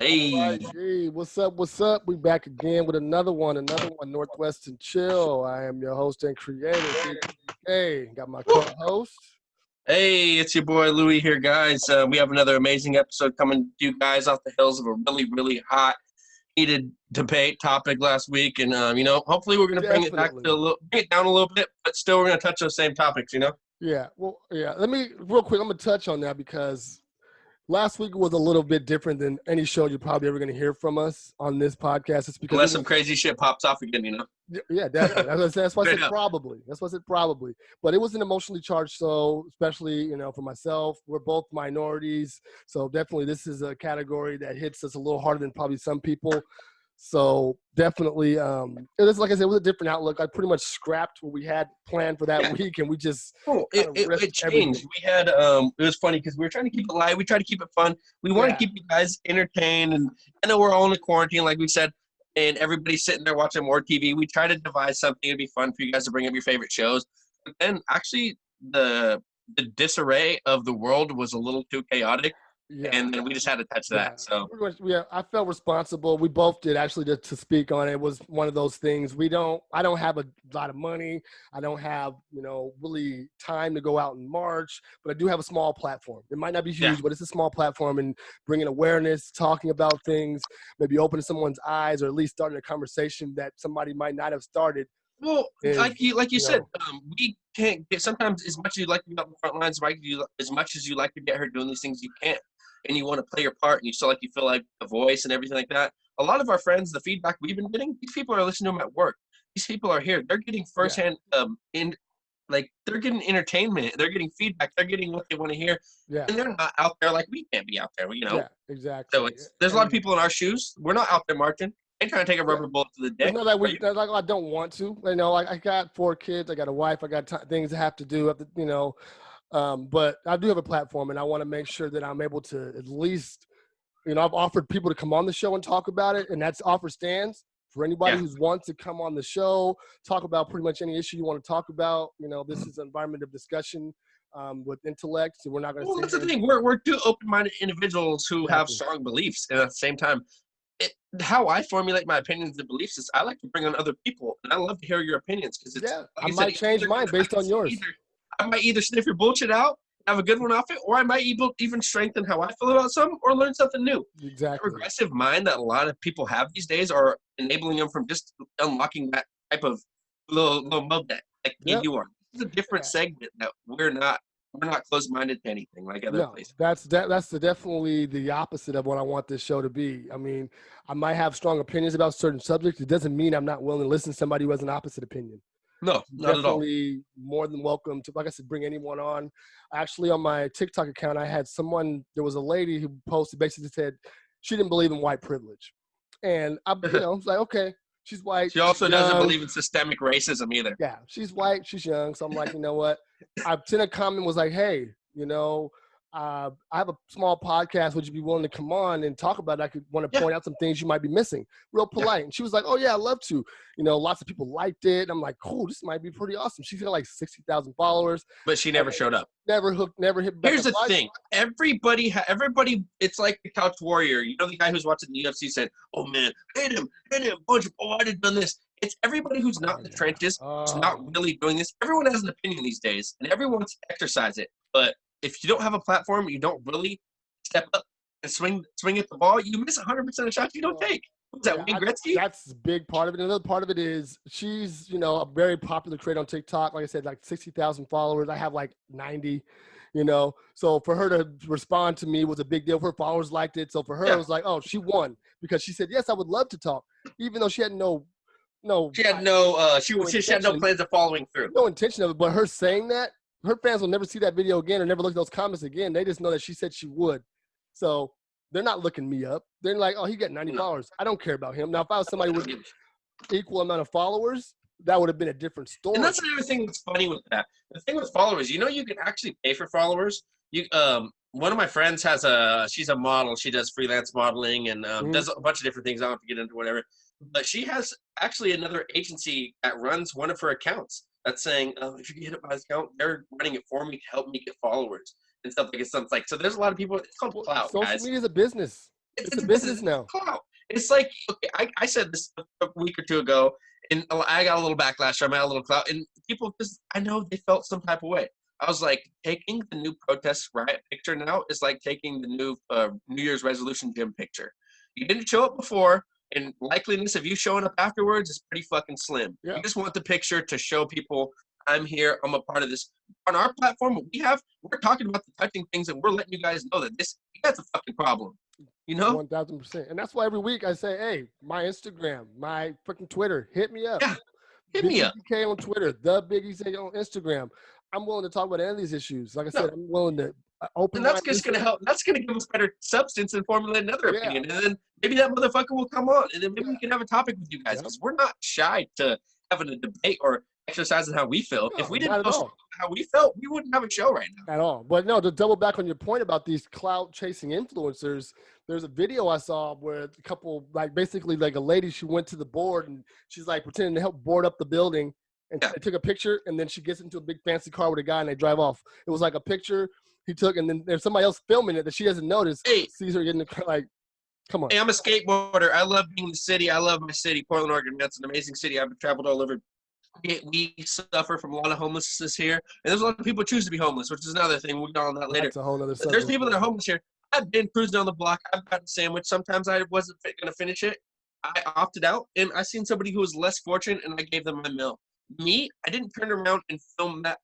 All Hey, right, hey, what's up? What's up? We back again with another one, Northwestern Chill. I am your host and creator, CK. Got my co-host. hey, it's your boy Louie here, guys. We have another amazing episode coming to you guys off the hills of a really, really hot, heated debate topic last week, and hopefully we're gonna bring it back to Definitely. bring it down a little bit, but still we're gonna touch those same topics. Yeah. Well, yeah. Let me real quick. I'm gonna touch on that because last week was a little bit different than any show you're probably ever gonna hear from us on this podcast. It's because it Unless some was crazy shit pops off again. Yeah, definitely. That's why I Straight said up. probably. That's why I said probably. But it was an emotionally charged show, especially for myself. We're both minorities, so definitely this is a category that hits us a little harder than probably some people. So definitely, it was like I said, it was a different outlook. I pretty much scrapped what we had planned for that Yeah. week, and we just Oh, kind it, of it, risked it changed. everything. We had it was funny because we were trying to keep it light. We tried to keep it fun. We want to Yeah, keep you guys entertained, and I know we're all in a quarantine, like we said, and everybody's sitting there watching more TV. We try to devise something to be fun for you guys to bring up your favorite shows. But then actually the disarray of the world was a little too chaotic, yeah. and then we just had to touch Yeah, that. So pretty much. Yeah, I felt responsible. We both did actually to speak on it. It was one of those things. I don't have a lot of money. I don't have really time to go out in March, but I do have a small platform. It might not be yeah, huge, but it's a small platform, and bringing awareness, talking about things, maybe opening someone's eyes, or at least starting a conversation that somebody might not have started. well, Is like you you said, know we can't get sometimes as much as you like to be on the front lines, right? As much as you like to get her doing these things, you can't, and you want to play your part, and you still like you feel like a voice and everything like that. A lot of our friends, the feedback we've been getting, these people are listening to them at work. These people are here. They're getting yeah, firsthand, in like they're getting entertainment. They're getting feedback. They're getting what they want to hear, yeah, and they're not out there like we can't be out there. yeah, So exactly. there's a lot of And people in our shoes. We're not out there marching. Ain't trying to take a yeah. rubber bullet to the It's dick. not that Are you? not like I don't want to. I got 4 kids. I got a wife. I got things I have to do. But I do have a platform, and I want to make sure that I'm able to at least, I've offered people to come on the show and talk about it, and that's offer stands for anybody Yeah. who's wants to come on the show, talk about pretty much any issue you want to talk about. This is an environment of discussion with intellect, so we're not going to Well, sit that's the here and thing. We're two open-minded individuals who have exactly. strong beliefs, and at the same time, how I formulate my opinions and beliefs is I like to bring on other people, and I love to hear your opinions because it's Yeah, like I I said, might change mine based on yours. I might either sniff your bullshit out, have a good one off it, or I might even strengthen how I feel about something or learn something new. That Exactly. regressive mind that a lot of people have these days are enabling them from just unlocking that type of little mode that like Yep. you are. This is a different Yeah. segment that we're not closed-minded to anything like other No, places. that's definitely the opposite of what I want this show to be. I mean, I might have strong opinions about certain subjects. It doesn't mean I'm not willing to listen to somebody who has an opposite opinion. No, not at all. Definitely more than welcome to, like I said, bring anyone on. Actually, on my TikTok account, I had someone. There was a lady who posted basically said she didn't believe in white privilege, and I was like, okay, she's white, She she's also doesn't young. believe in systemic racism either. Yeah, she's white, she's young. So I'm like, you know what? I sent a comment was like, hey, I have a small podcast. Would you be willing to come on and talk about it? I could want to Yeah, point out some things you might be missing. Real yeah. polite. And she was like, oh, yeah, I'd love to. Lots of people liked it. I'm like, cool, this might be pretty awesome. She's got like 60,000 followers. But she And never showed up. never hit back Here's up. the thing. Everybody, it's like the couch warrior. You know the guy who's watching the UFC said, "Oh man, hit him, bunch of I'd have done this." It's everybody who's not Oh, in the yeah. trenches, who's not Oh, really doing this. Everyone has an opinion these days, and everyone wants to exercise it. But if you don't have a platform, you don't really step up and swing at the ball. You miss 100% of shots you don't well, take. What's that, yeah, Wayne Gretzky? that's a big part of it. Another part of it is she's, a very popular creator on TikTok. Like I said, like 60,000 followers. I have like 90. So for her to respond to me was a big deal. Her followers liked it. So for her, it Yeah, was like, oh, she won because she said, yes, I would love to talk, even though she had no, she had she had no intention, plans of following through. no intention of it. But her saying that, her fans will never see that video again or never look at those comments again. They just know that she said she would. So they're not looking me up. They're like, oh, he got 90 No, followers. I don't care about him. Now, if I was somebody I with don't give a equal amount of followers, that would have been a different And story. that's another thing that's funny with that. The thing with followers, you can actually pay for followers. You One of my friends she's a model. She does freelance modeling and Mhm. does a bunch of different things. I don't have to get into whatever. But she has actually another agency that runs one of her accounts that's saying, if you get hit up by this account, they're running it for me to help me get followers and stuff like it. Stuff like so. There's a lot of people. It's called Well, clout, social guys. media is a business. It's a business now. Clout. It's like, okay, I said this a week or two ago, and I got a little backlash from it, a little clout, and people just, I know they felt some type of way. I was like, taking the new protest riot picture now is like taking the new New Year's resolution gym picture. You didn't show up before, and likeliness of you showing up afterwards is pretty fucking slim. Yeah. You just want the picture to show people, I'm here, I'm a part of this. On our platform, we're talking about the touching things, and we're letting you guys know that that's a fucking problem. You know? 1000%. And that's why every week I say, hey, my Instagram, my freaking Twitter, hit me up. Yeah, hit me up. BK on Twitter, the Big Eazy on Instagram. I'm willing to talk about any of these issues. Like I said, I'm willing to open. And that's just going to help. That's going to give us better substance and formulate another opinion. And then maybe that motherfucker will come on, and then maybe we can have a topic with you guys. Because we're not shy to having a debate or exercising how we feel. No, if we didn't know how we felt, we wouldn't have a show right now. At all. But no, to double back on your point about these clout chasing influencers, there's a video I saw where a couple, like basically like a lady, she went to the board and she's like pretending to help board up the building. And they took a picture, and then she gets into a big fancy car with a guy, and they drive off. It was like a picture he took, and then there's somebody else filming it that she doesn't notice. Hey, sees her getting the car, like, come on. Hey, I'm a skateboarder. I love being in the city. I love my city, Portland, Oregon. That's an amazing city. I've traveled all over. We suffer from a lot of homelessness here, and there's a lot of people who choose to be homeless, which is another thing. We'll get on that later. That's a whole other subject. There's people that are homeless here. I've been cruising down the block. I've gotten a sandwich. Sometimes I wasn't going to finish it. I opted out, and I seen somebody who was less fortunate, and I gave them my meal. Me, I didn't turn around and film that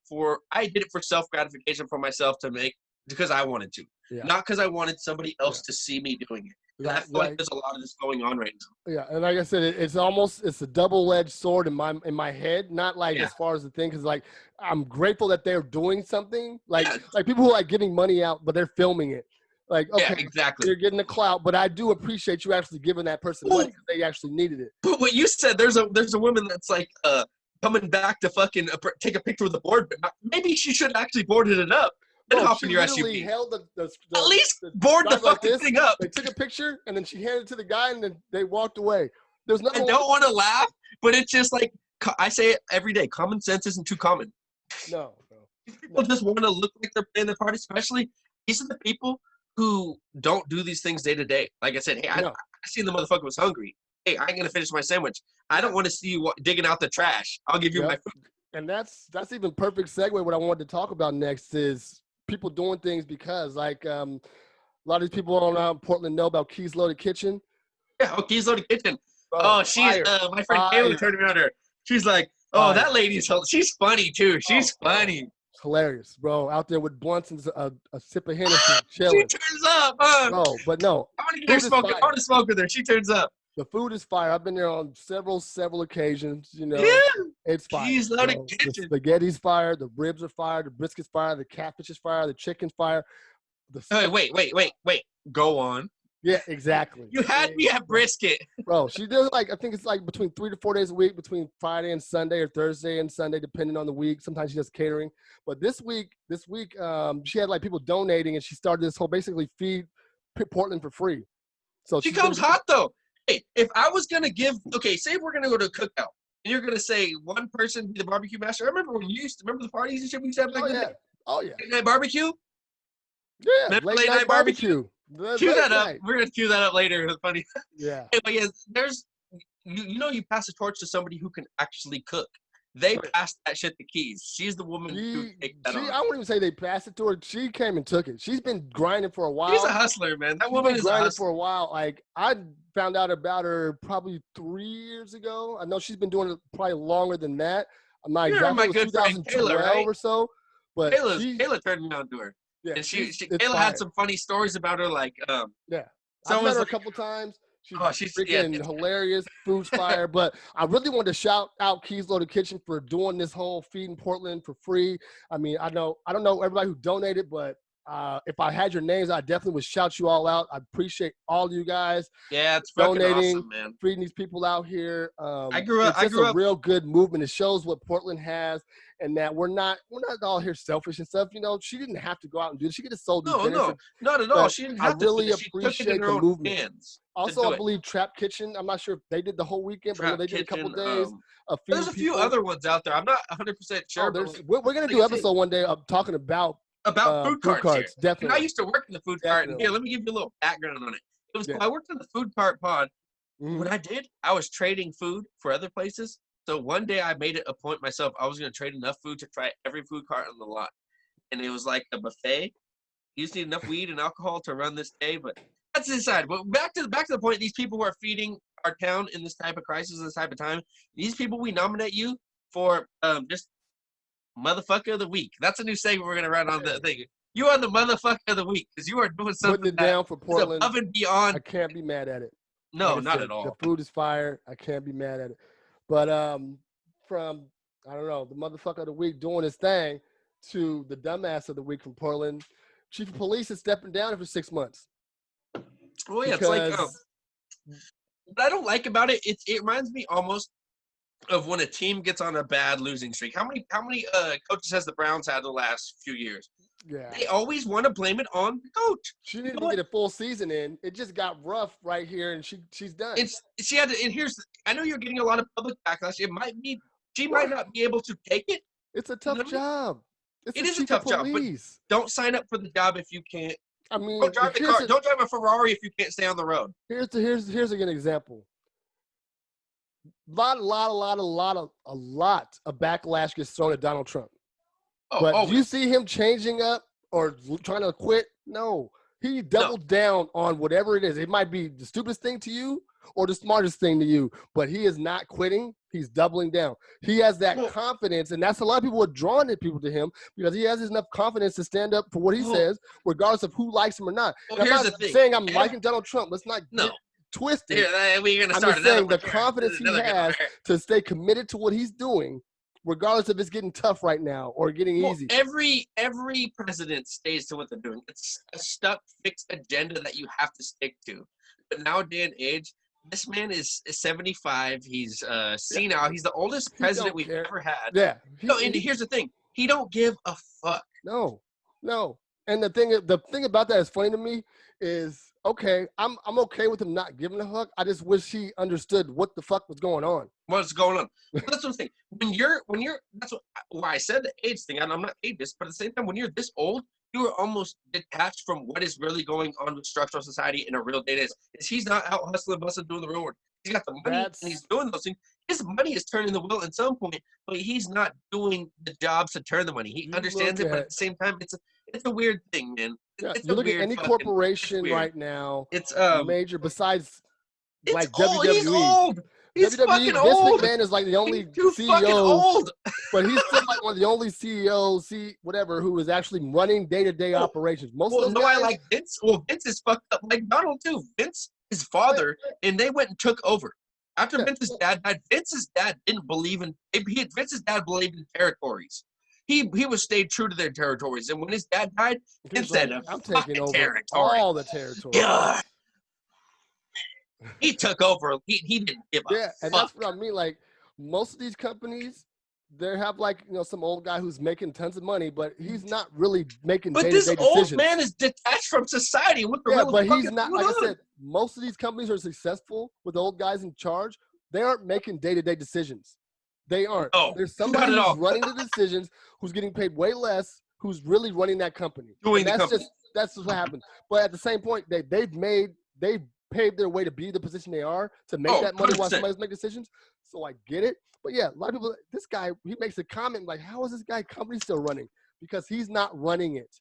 I did it for self-gratification for myself to make because I wanted to, not because I wanted somebody else to see me doing it. I feel like there's a lot of this going on right now. Yeah, and like I said, it's a double-edged sword in my head. Not like as far as the thing, because like I'm grateful that they're doing something. Like people who are like giving money out, but they're filming it. Like, okay, exactly. You're getting the clout, but I do appreciate you actually giving that person money because they actually needed it. But what you said, there's a woman that's like coming back to fucking take a picture of the board, but maybe she should actually boarded it up. And hop in your SUV. Held at least board the fucking thing up. They took a picture and then she handed it to the guy and then they walked away. There's nothing. I don't want to laugh, but it's just like I say it every day. Common sense isn't too common. No. People just want to look like they're playing their part, especially these are the people who don't do these things day to day. Like I said, hey, I seen the motherfucker was hungry. Hey, I ain't gonna finish my sandwich. I don't want to see you digging out the trash. I'll give you my food. And that's even perfect segue. What I wanted to talk about next is people doing things because, like, a lot of these people around Portland know about Keys Loaded Kitchen. Yeah, Keys Loaded Kitchen. She's my friend Kayla turned around her. She's like, that lady's she's funny too. She's funny. Hilarious, bro. Out there with blunts and a sip of Hennessy, chilling. She turns up, bro. But no, I want to get her smoking. I want to smoke with her. She turns up. The food is fire. I've been there on several occasions. You know, it's fire. Keys Loaded Kitchen. The spaghetti's fire. The ribs are fire. The brisket's fire. The catfish is fire. The chicken's fire. Wait. Go on. Yeah, exactly. You had me at brisket. Bro, she does I think it's like between 3 to 4 days a week, between Friday and Sunday or Thursday and Sunday, depending on the week. Sometimes she does catering. But this week, she had like people donating and she started this whole basically feed Portland for free. So she comes hot though. Hey, if I was going to say we're going to go to a cookout and you're going to say one person be the barbecue master. I remember when you used to remember the parties and shit we used to have back then? Oh, yeah. Late night barbecue? Yeah, late night barbecue. Cue that up. We're going to cue that up later. It's funny. Yeah. Anyway, there's, you pass the torch to somebody who can actually cook. They passed that shit to Keys. She's the woman who take that on. I wouldn't even say they passed it to her. She came and took it. She's been grinding for a while. She's a hustler, man. That woman is grinding for a while. Like, I found out about her probably 3 years ago. I know she's been doing it probably longer than that. I'm not exactly. My good friend Kayla, right? Or so. But Kayla turned me on to her. Yeah, and Kayla had some funny stories about her, like I've met her a couple times. She's freaking hilarious, food's fire. But I really wanted to shout out Keys Loaded Kitchen for doing this whole feeding Portland for free. I mean, I don't know everybody who donated, but if I had your names, I definitely would shout you all out. I appreciate all of you guys. Yeah, it's donating, awesome, man. Feeding these people out here. I grew up. It's a real good movement. It shows what Portland has, and that we're not all here selfish and stuff. You know, she didn't have to go out and do it. She could have sold these dinners. No, not at all. She didn't have to. I really appreciate the movement. Hands also, I believe Trap Kitchen. I'm not sure if they did the whole weekend, but they did a couple days. There's a few other ones out there. I'm not 100% sure. We're going to do an episode one day of talking about food carts. Definitely. And I used to work in the food cart. And here, let me give you a little background on it. It was Yeah. cool. I worked in the food cart pod. Mhm. What I did, I was trading food for other places. So one day I made it a point myself. I was going to trade enough food to try every food cart on the lot, and it was like a buffet. You just need enough weed and alcohol to run this day, but that's inside. But back to the point. These people who are feeding our town in this type of crisis, this type of time. These people, we nominate you for just motherfucker of the week. That's a new segment we're gonna run on the thing. You are the motherfucker of the week because you are doing Putting something it that down for is Portland. above and beyond. I can't be mad at it. Like No, I not said, at all. the food is fire. I can't be mad at it. But from I don't know, the motherfucker of the week doing his thing to the dumbass of the week from Portland, chief of police is stepping down for 6 months Well, yeah, it's like because what I don't like about it. It reminds me almost of when a team gets on a bad losing streak. How many coaches has the Browns had the last few years? yeah, They always want to blame it on the coach. she You didn't know even what? get a full season in. It just got rough right here, and she's done. She had to, and here's I know you're getting a lot of public backlash. It might be she Well, might not be able to take it. It's a You know tough what I mean? job. It's It the is a chief of tough job, but police. don't sign up for the job if you can't. I mean, Don't drive the car. Don't drive a Ferrari if you can't stay on the road. here's an example. A lot of backlash gets thrown at Donald Trump. Oh, But always. do you see him changing up or trying to quit? No. He doubled down on whatever it is. It might be the stupidest thing to you or the smartest thing to you, but he is not quitting. He's doubling down. He has that confidence, and that's a lot of people are drawing people to him because he has enough confidence to stand up for what he says, regardless of who likes him or not. Well, I'm here's not the thing. saying I'm liking Donald Trump. Let's not No. get twisted. Here, we're gonna I'm start just another saying the one here. confidence he Another good has one here. to stay committed to what he's doing, regardless if it's getting tough right now or getting easy. Every president stays to what they're doing. It's a stuck, fixed agenda that you have to stick to. But nowadays and age, this man is 75. He's senile. He's the oldest president we've ever had. Yeah. And here's the thing: he don't give a fuck. No. And the thing about that is funny to me is okay. I'm okay with him not giving a fuck. I just wish he understood what the fuck was going on. What's going on? That's what I'm saying. When you're that's why I said the age thing. And I'm not ageist, but at the same time, when you're this old, you are almost detached from what is really going on with structural society in a real day. Is he's not out hustling, busting, doing the real work. He's got the money and he's doing those things. His money is turning the wheel at some point, but he's not doing the jobs to turn the money. He understands it, but at the same time, it's a weird thing, man. Yeah, It's you a look at weird any corporation right now. It's major besides like old. WWE. He's old. He's WWE, fucking Vince old. McMahon is like the only He's too fucking old. But he's still like one of the only CEOs, who is actually running day-to-day operations. Most of those guys, I like Vince. Well, Vince is fucked up like Donald too. Vince, his father, and they went and took over. After Vince's dad died, Vince's dad didn't believe in. Vince's dad believed in territories. He was stayed true to their territories, and when his dad died, Vince said, "I'm taking over territory. all the territory." Yeah. He took over. He didn't give a fuck. And that's what I mean. Like most of these companies, they have like some old guy who's making tons of money, but he's not really making day-to-day decisions. But this old man is detached from society. What the but he's not. Like I said, most of these companies are successful with old guys in charge. They aren't making day-to-day decisions. They aren't. Oh, there's somebody who's running the decisions, who's getting paid way less, who's really running that company. That's what happens. But at the same point, they've paved their way to be the position they are to make that money 100%. while somebody's making decisions. So I get it. But yeah, a lot of people, this guy, he makes a comment like, how is this guy company still running? Because he's not running it.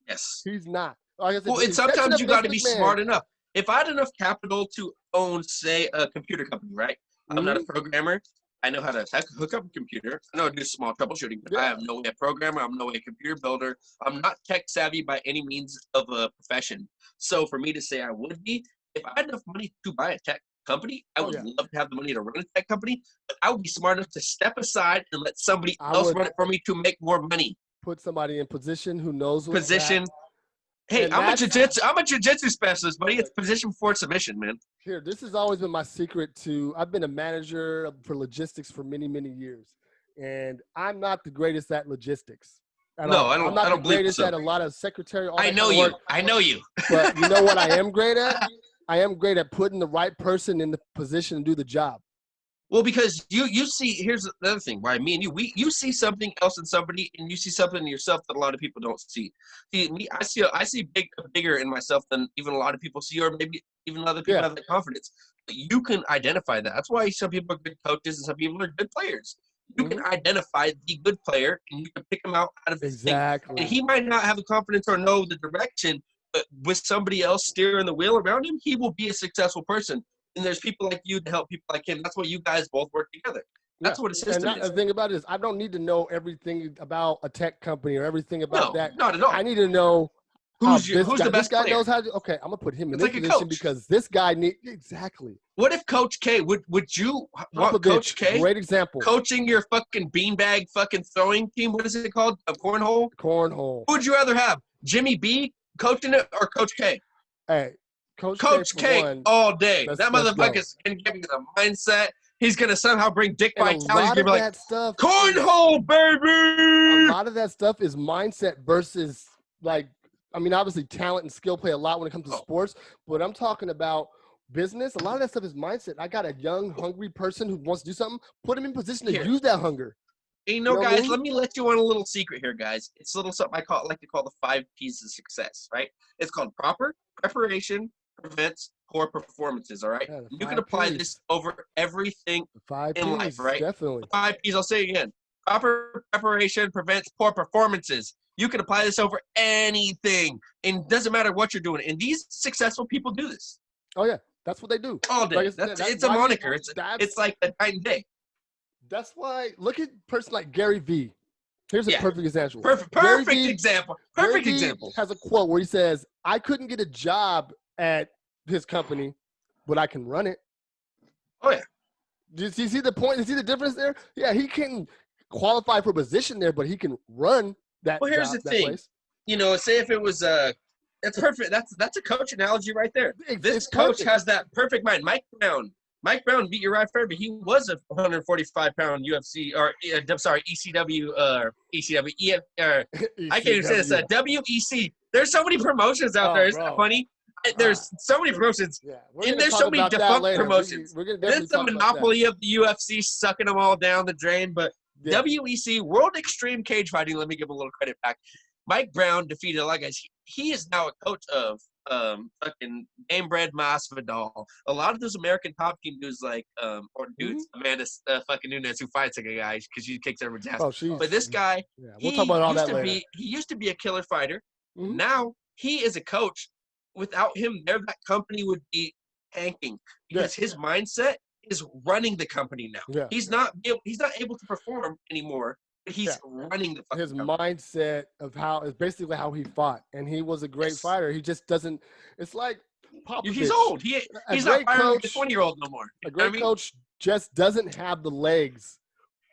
Yes. He's not. Like I said, and sometimes you got to be smart enough. If I had enough capital to own, say, a computer company, right? I'm not a programmer. I know how to hook up a computer. I know how to do small troubleshooting, but I have no way a programmer. I'm no way a computer builder. I'm not tech savvy by any means of a profession. So for me to say I would be, if I had enough money to buy a tech company, I would love to have the money to run a tech company, but I would be smart enough to step aside and let somebody else run it for me to make more money. Put somebody in position who knows what position. Hey, I'm a jiu-jitsu specialist, buddy. It's position for submission, man. Here, this has always been my secret I've been a manager for logistics for many, many years. And I'm not the greatest at logistics. I'm not the greatest at a lot of secretarial. I know you. But you know what I am great at? I am great at putting the right person in the position to do the job. Well, because you see, here's the other thing, right? Me and you see something else in somebody, and you see something in yourself that a lot of people don't see. See, me, I see bigger in myself than even a lot of people see, or maybe even other people have that confidence. But you can identify that. That's why some people are good coaches and some people are good players. You can identify the good player and you can pick him out of his thing. And he might not have the confidence or know the direction, but with somebody else steering the wheel around him, he will be a successful person. And there's people like you to help people like him. That's why you guys both work together. That's what a system is. The thing about it is I don't need to know everything about a tech company or everything about that. Not at all. I need to know who's the best this guy player. knows how to. Okay, I'm gonna put him in It's this like a position coach. because this guy need exactly. What if Coach K would you want Coach K? Great example. Coaching your fucking beanbag fucking throwing team. What is it called? A cornhole. Cornhole. Who would you rather have? Jimmy B coaching it or Coach K? Hey, Coach K all day. That motherfucker's gonna give you the mindset. He's gonna somehow bring Dick Vitale. You're gonna be like, stuff, cornhole, baby. A lot of that stuff is mindset versus like. I mean, obviously, talent and skill play a lot when it comes to sports, but I'm talking about business. A lot of that stuff is mindset. I got a young, hungry person who wants to do something. Put him in position to use that hunger. You know, guys, let me let you on a little secret here, guys. It's a little something I like to call the 5 P's of success, right? It's called proper preparation prevents poor performances, all right? Yeah, you can apply this over everything in life, right? Definitely. The 5 P's, I'll say it again. Proper preparation prevents poor performances. You can apply this over anything. And it doesn't matter what you're doing. And these successful people do this. Oh, yeah. That's what they do. All day. Like it's a moniker. It's like a night and day. That's why, look at a person like Gary Vee. Here's a perfect example. Perfect example. Perfect example. Has a quote where he says, I couldn't get a job at his company, but I can run it. Oh, yeah. Do you see the point? You see the difference there? Yeah, he can qualify for a position there, but he can run that. Well, here's the thing. Place. You know, say if it was that's perfect. That's a coach analogy right there. This coach has that perfect mind. Mike Brown beat Uriah, but he was a 145-pound UFC or ECW I can't even say this. WEC. There's so many promotions out there. It's not funny. There's so many promotions, and there's so many defunct promotions. It's the monopoly of the UFC sucking them all down the drain. But WEC, World Extreme Cage Fighting, let me give a little credit back. Mike Brown defeated a lot of guys. He is now a coach of fucking Gamebred Masvidal. A lot of those American top team dudes like or dudes, Amanda fucking Nunes, who fights like a guy because she kicks everyone's ass. But this guy, we'll talk about all that later. He used to be a killer fighter. Now he is a coach. Without him there, that company would be tanking because his mindset is running the company now. He's not able to perform anymore. He's running the fucking company. Mindset of how is basically how he fought, and he was a great fighter. He just doesn't. It's like Popovich. He's old. He's not firing a 20-year-old no more. A great coach just doesn't have the legs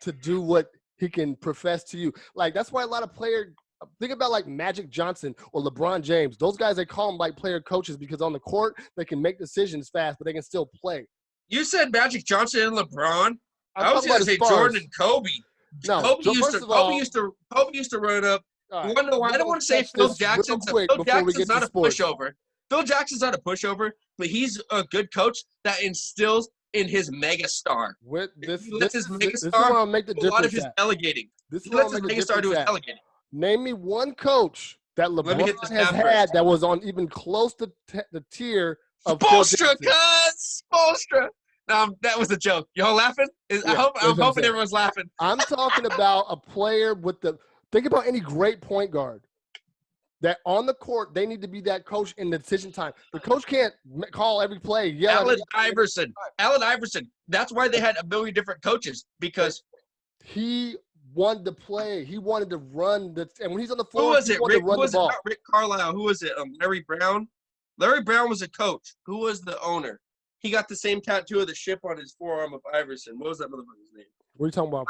to do what he can profess to you. Like that's why a lot of players. Think about like Magic Johnson or LeBron James. Those guys, they call them like player coaches because on the court, they can make decisions fast, but they can still play. You said Magic Johnson and LeBron? I was going to say Jordan and Kobe. No, Kobe used to run up. You want to know why? I don't want to say Phil Jackson's not a pushover. Phil Jackson's not a pushover, but he's a good coach that instills in his mega star. This is where I'll make the difference. A lot of his delegating. He lets his mega star do his delegating. Name me one coach that LeBron has had that was on even close to the tier of Spoelstra. Spoelstra. That was a joke. Y'all laughing? I'm hoping everyone's laughing. I'm talking about a player with think about any great point guard that on the court, they need to be that coach in the decision time. The coach can't call every play. Allen Iverson. That's why they had a million different coaches because he wanted to play. He wanted to run. And when he's on the floor, who was it? Rick, who was it? Not Rick Carlisle. Who was it? Larry Brown. Larry Brown was a coach. Who was the owner? He got the same tattoo of the ship on his forearm of Iverson. What was that motherfucker's name? What are you talking about?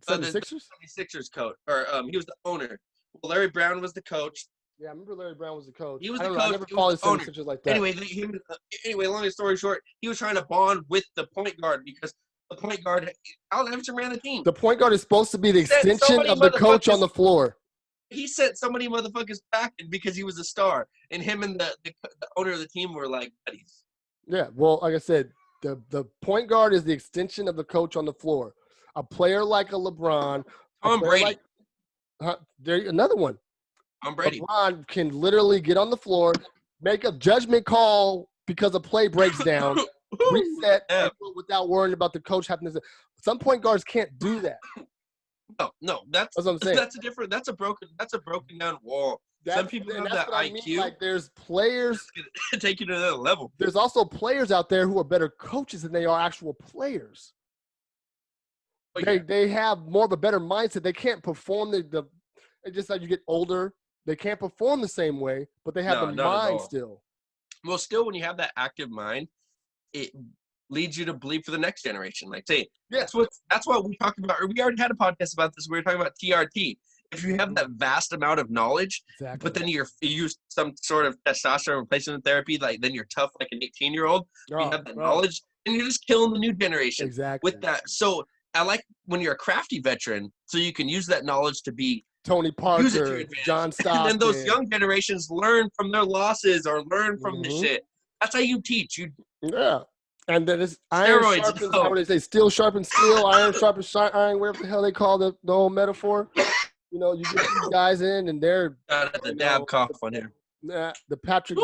76ers? 76ers coach. Or he was the owner. Well, Larry Brown was the coach. Yeah, I remember Larry Brown was the coach. He was the coach. I never followed 76ers like that. Anyway, long story short, he was trying to bond with the point guard because the point guard, Allen Iverson ran the team. The point guard is supposed to be the extension of the coach on the floor. He sent so many motherfuckers packing because he was a star. And him and the owner of the team were like buddies. Yeah, well, like I said, the point guard is the extension of the coach on the floor. A player like a LeBron. Tom Brady. Another one. Tom Brady. LeBron can literally get on the floor, make a judgment call because a play breaks down, reset without worrying about the coach having to. Some point guards can't do that. No, that's what I'm saying. That's a broken down wall. Some people have that IQ. Mean. Like there's players take you to another level. There's also players out there who are better coaches than they are actual players. They have more of a better mindset. They can't perform the just like you get older, they can't perform the same way, but they have the mind still. Well, still, when you have that active mind, it leads you to believe for the next generation. Like, say, that's what we talked about. Or we already had a podcast about this. We were talking about TRT. If you have that vast amount of knowledge, but then you use some sort of testosterone replacement therapy, like then you're tough like an 18-year-old. You have that knowledge, and you're just killing the new generation with that. So I like when you're a crafty veteran, so you can use that knowledge to be Tony Parker, John Stockton. And then those young generations learn from their losses or learn from the shit. That's how you teach. And then it's iron sharpens, how would they say, steel sharpens steel, iron sharpens iron, whatever the hell they call the whole metaphor. You know, you get these guys in and they're the dab cough on here. The Patrick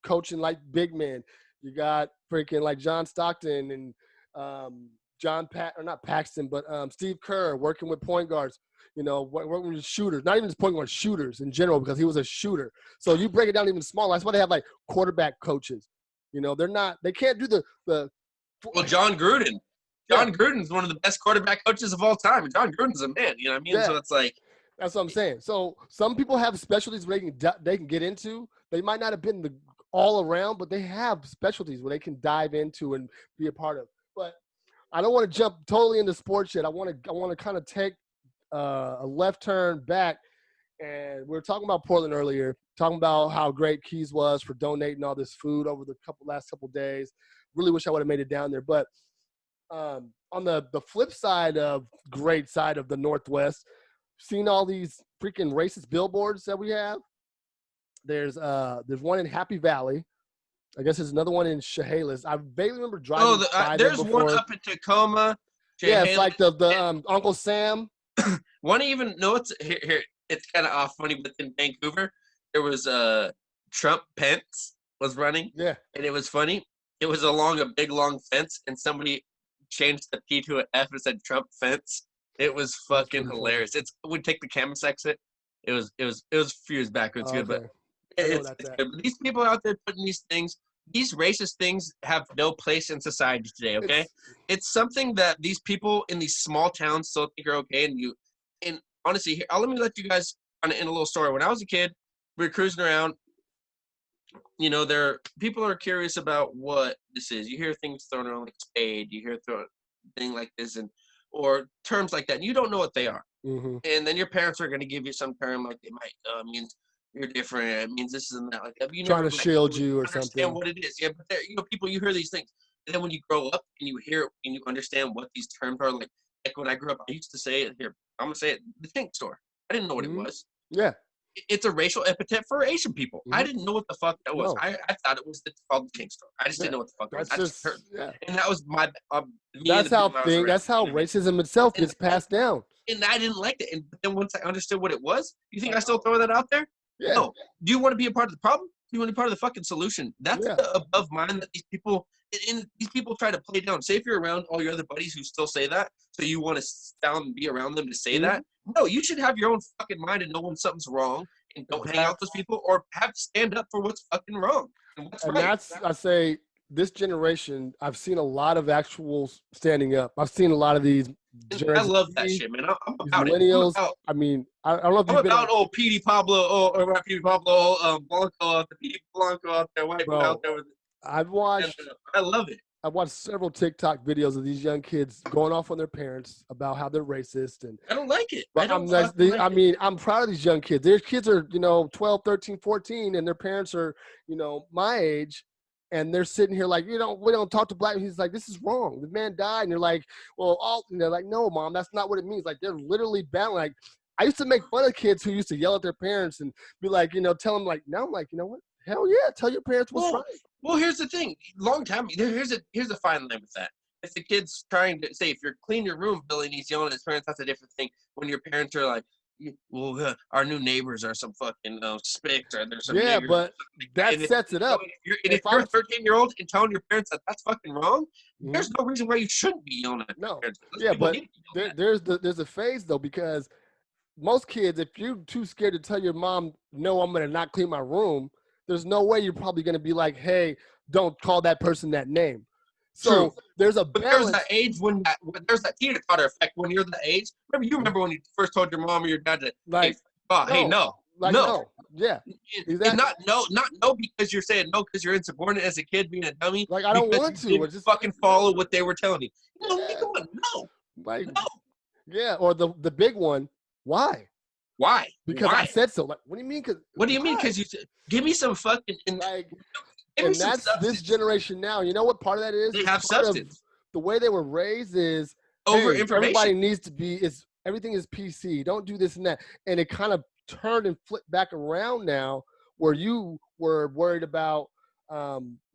coaching like big men. You got freaking like John Stockton and not Paxton, but Steve Kerr working with point guards. You know, working with shooters, not even just point guard shooters in general, because he was a shooter. So you break it down even smaller. That's why they have like quarterback coaches. You know, they can't do the. Well, John Gruden. John Gruden's one of the best quarterback coaches of all time. John Gruden's a man, you know what I mean? Yeah. So it's like. That's what I'm saying. So some people have specialties where they can get into. They might not have been the all around, but they have specialties where they can dive into and be a part of. But I don't want to jump totally into sports yet. I want to kind of take a left turn back, and we were talking about Portland earlier, talking about how great Keys was for donating all this food over the last couple days. Really wish I would have made it down there. But on the flip side of great side of the Northwest, seen all these freaking racist billboards that we have. There's one in Happy Valley. I guess there's another one in Chehalis. I vaguely remember driving by there's one up in Tacoma. Yeah, it's like the Uncle Sam. Want to even know it's here? It's kind of off funny, but in Vancouver, there was Trump Pence was running. Yeah, and it was funny. It was along a big long fence, and somebody changed the P to an F and said Trump Fence. It was fucking hilarious. We'd take the Camus exit. It was a few years back. It's good, but it's good. But these people out there putting these things. These racist things have no place in society today, okay? It's something that these people in these small towns still think are okay. And honestly, let me let you guys kind of in a little story. When I was a kid, we were cruising around. You know, people are curious about what this is. You hear things thrown around like spade. You hear thing like this or terms like that. And you don't know what they are. Mm-hmm. And then your parents are going to give you some term like they might means you're different. It means this and that like that. But you trying to shield you or something. What it is, yeah. But people, you hear these things, and then when you grow up and you hear and you understand what these terms are, like when I grew up, I used to say it here. I'm gonna say it: the tank store. I didn't know what it was. Yeah, it's a racial epithet for Asian people. Mm-hmm. I didn't know what the fuck that was. No. I thought it was called the tank store. I just didn't know what the fuck it was. I just heard. Yeah. And that was my. That's how racism itself gets passed down. And I didn't like it. And then once I understood what it was, you think I still throw that out there? Yeah. No. Do you want to be a part of the problem? Do you want to be part of the fucking solution? That's the above mind that these people try to play down. Say if you're around all your other buddies who still say that, so you want to be around them to say that. No, you should have your own fucking mind and know when something's wrong and don't hang out with those people or have to stand up for what's fucking wrong and what's right. That's, I say, this generation, I've seen a lot of actual standing up. I've seen a lot of these. I love that shit, man. I'm about millennials. I mean, I don't know if I'm about old Petey Pablo or not Petey Pablo, Blanco, the Petey Blanco out there, white people out there. I've watched. I love it. I've watched several TikTok videos of these young kids going off on their parents about how they're racist, and I don't like it. I'm proud of these young kids. Their kids are 12, 13, 14, and their parents are my age. And they're sitting here like, we don't talk to black. He's like, this is wrong. The man died. And you're like, they're like, no, Mom, that's not what it means. Like, they're literally battling. Like, I used to make fun of kids who used to yell at their parents and be like, tell them like, now I'm like, you know what? Hell yeah, tell your parents what's right. Well, here's the thing. Long time, here's a fine line with that. If the kid's trying to say, if you're clean your room, Billy, and he's yelling at his parents, that's a different thing. When your parents are like, our new neighbors are some fucking spics, or there's some Yeah, niggers. but that And if, sets it up. if you're a 13-year-old and telling your parents that that's fucking wrong, there's Mhm. no reason why you shouldn't be yelling at your No, parents. Those yeah, people but need to be yelled at. there's a phase though, because most kids, if you're too scared to tell your mom, no, I'm gonna not clean my room, there's no way you're probably gonna be like, hey, don't call that person that name. True. So there's a But there's balance. that age there's that teeter totter effect when you're the age. Remember when you first told your mom or your dad that, hey, Like, hey, no, like, no. no, yeah, And exactly. not no because you're saying no because you're insubordinate as a kid being a dummy. Like, I don't Because want you to. didn't It's just fucking follow what they were telling you. No, yeah, come on, no, like, no. yeah, or the big one. Why? Why? Because I Why? said so. Like, what do you mean? Because What do you mean? why? Because you give me some fucking Like, give me and some that's this substance. generation now. You know what part of that is? They It's have part of substance the way they were raised is, over hey, information. everybody needs to be, is everything is PC. Don't do this and that. And it kind of turned and flipped back around now where you were worried about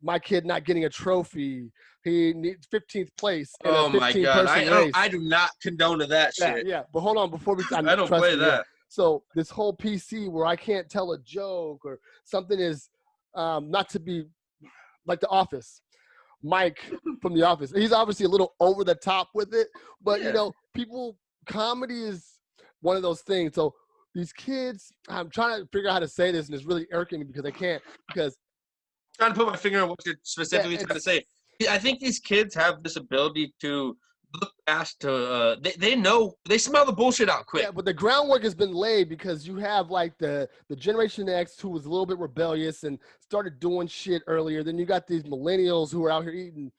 my kid not getting a trophy. He needs 15th place in a Oh my 15 god, person I race. do not condone to that Yeah, shit. yeah. But hold on, before we, I don't trust play me, yeah. that. So this whole PC where I can't tell a joke or something is not to be like The Office. Mike from The Office. He's obviously a little over the top with it, but Yeah. comedy is one of those things. So these kids, I'm trying to figure out how to say this, and it's really irking me because I can't. Because Trying to put my finger on what you're yeah, specifically trying to it's say. I think these kids have this ability to look past they know they smell the bullshit out quick. yeah, but the groundwork has been laid because you have like the Generation X who was a little bit rebellious and started doing shit earlier. Then you got these millennials who are out here eating,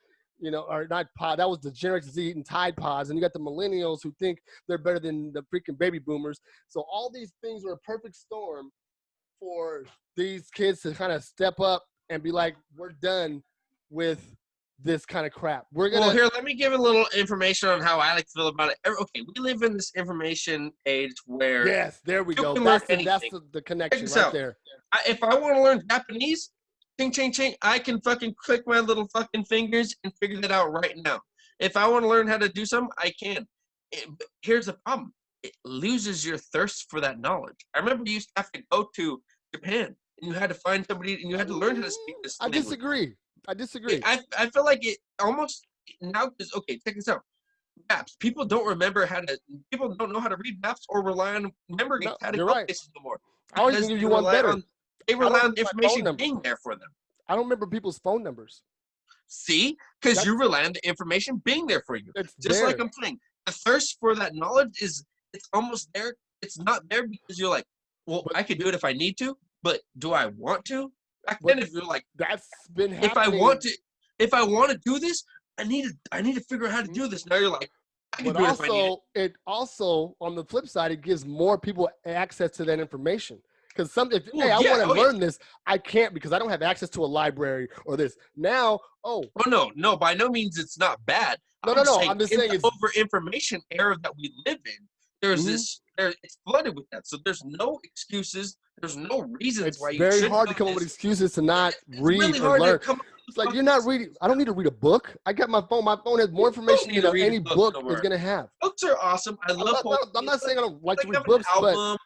or not pod. That was the Generation Z eating Tide Pods, and you got the millennials who think they're better than the freaking baby boomers. So all these things are a perfect storm for these kids to kind of step up and be like, we're done with this kind of crap. We're Well, gonna here, let me give a little information on how I like to feel about it. Okay, we live in this information age where yes, there we you go. can learn That's anything. the Check connection this right out. there. If I want to learn Japanese, ching, ching, ching, I can fucking click my little fucking fingers and figure that out right now. If I want to learn how to do something, I can. But here's the problem. It loses your thirst for that knowledge. I remember you used to have to go to Japan and you had to find somebody and you had to learn how to speak this I language. disagree. I feel like it almost now is okay. Check this out. Maps. People don't know how to read maps or rely on memory No, how to you're go right. places no more. I'll even Because give you one better. they I don't rely on remember my phone information number. being there for them. I don't remember people's phone numbers. See? Because you That's rely on the information being there for you. it's Just like there. I'm saying, the thirst for that knowledge it's almost there. It's not there because you're like, well, But I could do it if I need to, but do I want to? Back but then, if you're like, that's been if I happening. want to, if I want to do this, I need to figure out how to do this. Now you're like, I can But do it if I need it. it also on the flip side, it gives more people access to that information. Because Well, hey, I yeah, want to oh yeah. learn this, I can't because I don't have access to a library or this. Now, Oh no, by no means it's not bad. no, I'm saying I'm just in saying the it's over information era that we live in, there's it's flooded with that. So there's no excuses. There's no reasons it's why you very shouldn't hard to know come up with this. excuses to not It's read really or hard to learn. come up It's with like you're not reading. I don't need to read a book. I got my phone. My phone has more You don't information need than to read any a book book no is more. gonna have. Books are awesome. I love poetry. I'm not saying I don't like to Like read having an books, but album,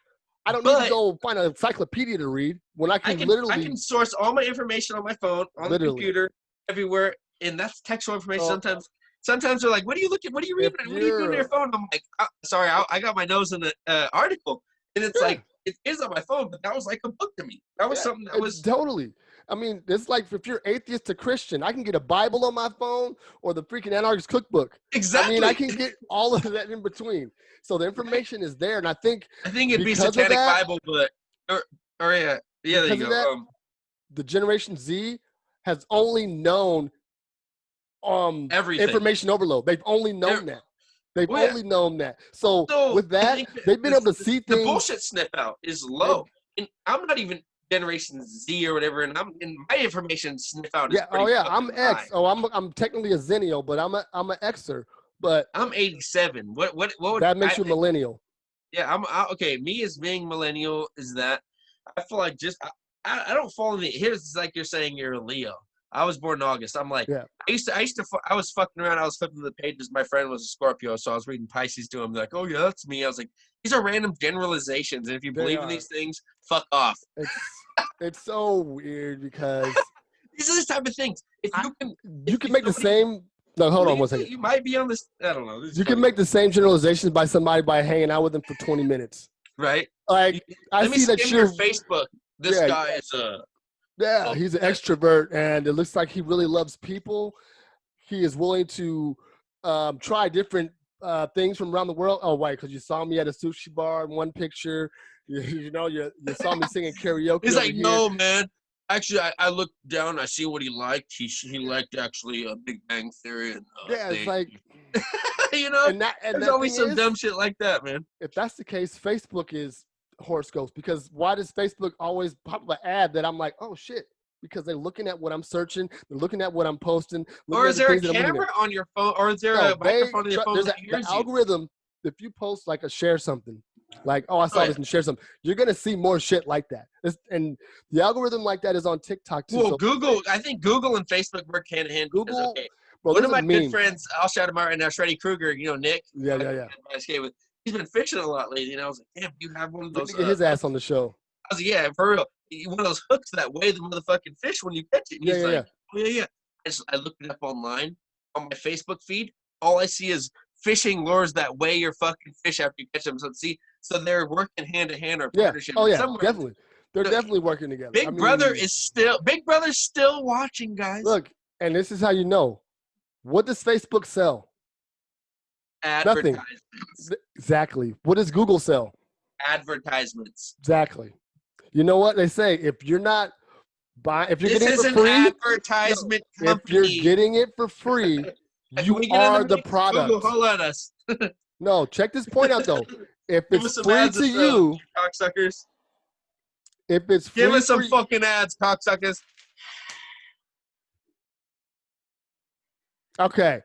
I don't need to but go find an encyclopedia to read when I I can can literally, source all my information on my phone, on the literally. computer, everywhere, and that's textual information. So Sometimes they're like, "What are you looking? What are you if reading? What are you doing on your you're, phone?" I'm like, "Sorry, I got my nose in the article," and it's yeah, like it is on my phone, but that was like a book to me. That was yeah, something that it's was totally. I mean, it's like if you're atheist to Christian, I can get a Bible on my phone or the freaking Anarchist Cookbook. I mean, I exactly. can get all of that in between. So the Right? information is there, and I think I think it'd be because of Satanic that, Bible, but or yeah, there you because of that, go. the Generation Z has only known Everything. information overload. They've only There, known that. They've well, yeah. only known that. So So with I that, think that they've been able to see the things. bullshit sniff out is They, low. And I'm not even Generation Z or whatever, and my information sniff out is yeah. Oh pretty yeah. I'm fucking high. X. Oh, I'm technically a Zennial, but I'm an Xer. But I'm 87. What would that makes you a millennial. yeah, okay. Me as being millennial is that I feel like I don't fall in the here's like you're saying you're a Leo. I was born in August. I'm like, Yeah. I was fucking around. I was flipping the pages. My friend was a Scorpio, so I was reading Pisces to him. They're like, oh yeah, that's me. I was like, these are random generalizations, and if you They believe in are. these things, fuck off. It's so weird because These are the type of things. If you can if make the somebody same. No, hold on one believes it, second. you might be on this. I don't know. This is You can funny, make the same generalizations by somebody by hanging out with them for 20 minutes. right? Like I Let me see that skim your you're. Facebook. This Yeah, guy is yeah. He's an extrovert, and it looks like he really loves people. He is willing to try different things from around the world. Oh, wait, because you saw me at a sushi bar in one picture. You saw me singing karaoke He's over like, here. no, man. Actually, I looked down. I see what he liked. He liked actually a Big Bang Theory and Yeah, it's like, you know, and there's that always thing some is, dumb shit like that, man. if that's the case, Facebook is horoscopes. Because why does Facebook always pop up an ad that I'm like, oh shit? Because they're looking at what I'm searching, they're looking at what I'm posting, looking Or at is the there a things that I'm looking at. camera on your phone, or is there No, a microphone on your phone there's that the hears you? algorithm. If you post like share something, like I Oh saw yeah. this and share something, you're gonna see more shit like that. And the algorithm like that is on TikTok too. Well, So Google. I think Google and Facebook work hand in hand because Google, okay, bro, one there's of a my good meme. friends, I'll shout him out right now, Shreddy Krueger. You know, Nick. Yeah, yeah, yeah. I skate with. He's been fishing a lot lately, and I was like, damn, you have one of We need those. to get his ass on the show. I was like, yeah, for real. One of those hooks that weigh the motherfucking fish when you catch it. And Yeah, he's yeah, like, yeah. oh, yeah. I looked it up online on my Facebook feed. All I see is fishing lures that weigh your fucking fish after you catch them. So they're working hand in hand or Yeah. partnership. Oh yeah, Somewhere. definitely. They're definitely working together. Big Brother's still watching, guys. Look, and this is how you know. What does Facebook sell? Nothing. Advertisements. Exactly. What does Google sell? Advertisements. Exactly. You know what they say? If you're not buying, if you're This getting it is for an free, advertisement if company. you're getting it for free, Can you we get in are the mix? product. Google, holla at us. No, check this point out though. If Give us it's some free ads to you, cocksuckers. if it's Give free us some for fucking ads, cocksuckers. okay.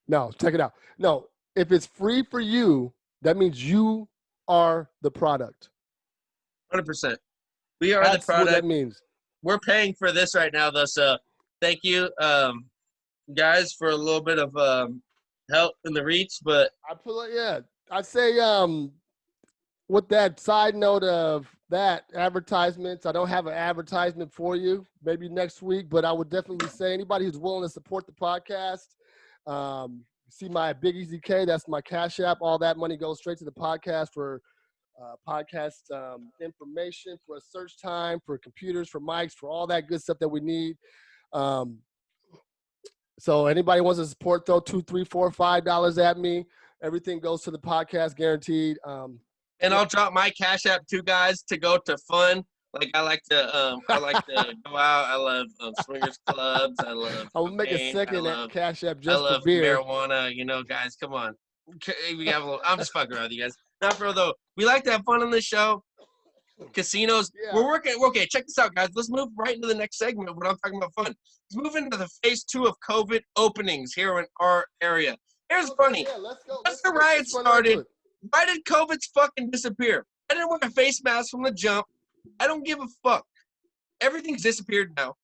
No, check it out. No, if it's free for you, that means you are the product. 100%. We are That's the what that product. means. We're paying for this right now, though. So thank you, guys, for a little bit of help in the reach. But I'd say with that side note of that advertisements, I don't have an advertisement for you. Maybe next week, but I would definitely say anybody who's willing to support the podcast. See my Big Easy K. That's my Cash App. All that money goes straight to the podcast for podcast information, for a search time, for computers, for mics, for all that good stuff that we need. So anybody wants to support, throw $2, $3, $4, $5 at me. Everything goes to the podcast, guaranteed. and I'll drop my Cash App too, guys, to go to fun. Like I like to go out. I love swingers clubs. I love. I'll make a second Cash App just for beer. Marijuana. You know, guys, come on. We have a little. I'm just fucking around with you guys. Not for real though. We like to have fun on this show. Casinos. Yeah. We're working. Okay, check this out, guys. Let's move right into the next segment when I'm talking about fun. Let's move into the phase 2 of COVID openings here in our area. Here's funny. Yeah, let's go. Once the riot started, why did COVID fucking disappear? I didn't wear a face mask from the jump. I don't give a fuck. Everything's disappeared now.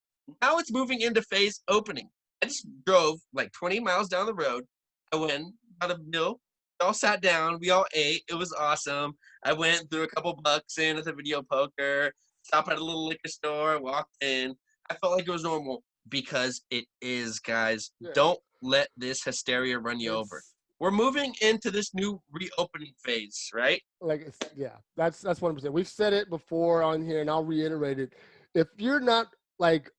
Now it's moving into phase opening. I just drove like 20 miles down the road. I went, got a meal. We all sat down. We all ate. It was awesome. I went, threw a couple bucks in at the video poker, stopped at a little liquor store, walked in. I felt like it was normal because it is, guys. Yeah. Don't let this hysteria run you over. We're moving into this new reopening phase, right? Like, yeah, that's 100%. We've said it before on here, and I'll reiterate it. If you're not like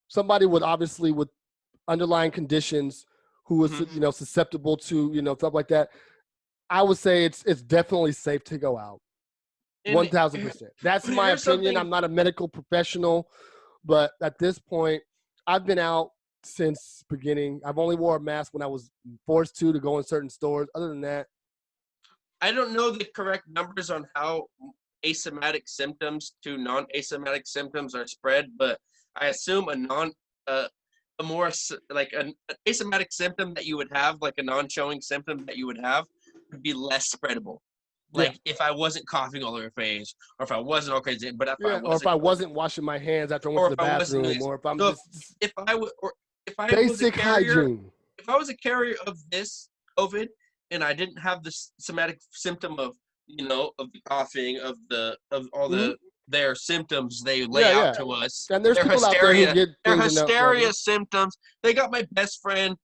somebody with underlying conditions who is susceptible to stuff like that, I would say it's definitely safe to go out. 1,000%. That's my opinion. I'm not a medical professional, but at this point, I've been out since beginning. I've only wore a mask when I was forced to go in certain stores. Other than that, I don't know the correct numbers on how asymptomatic symptoms to non-asymptomatic symptoms are spread, but I assume an asymptomatic symptom that you would have, like a non-showing symptom that you would have, would be less spreadable. Like if I wasn't coughing all over your face, or if I wasn't all crazy, but or if I wasn't washing my hands after I went to the bathroom, or if I'm so just if I would, or if I was a basic carrier, hygiene. if I was a carrier of this COVID and I didn't have this somatic symptom of of the coughing, of all their symptoms they lay out to us, and there's people out there who get their things hysteria symptoms. They got my best friend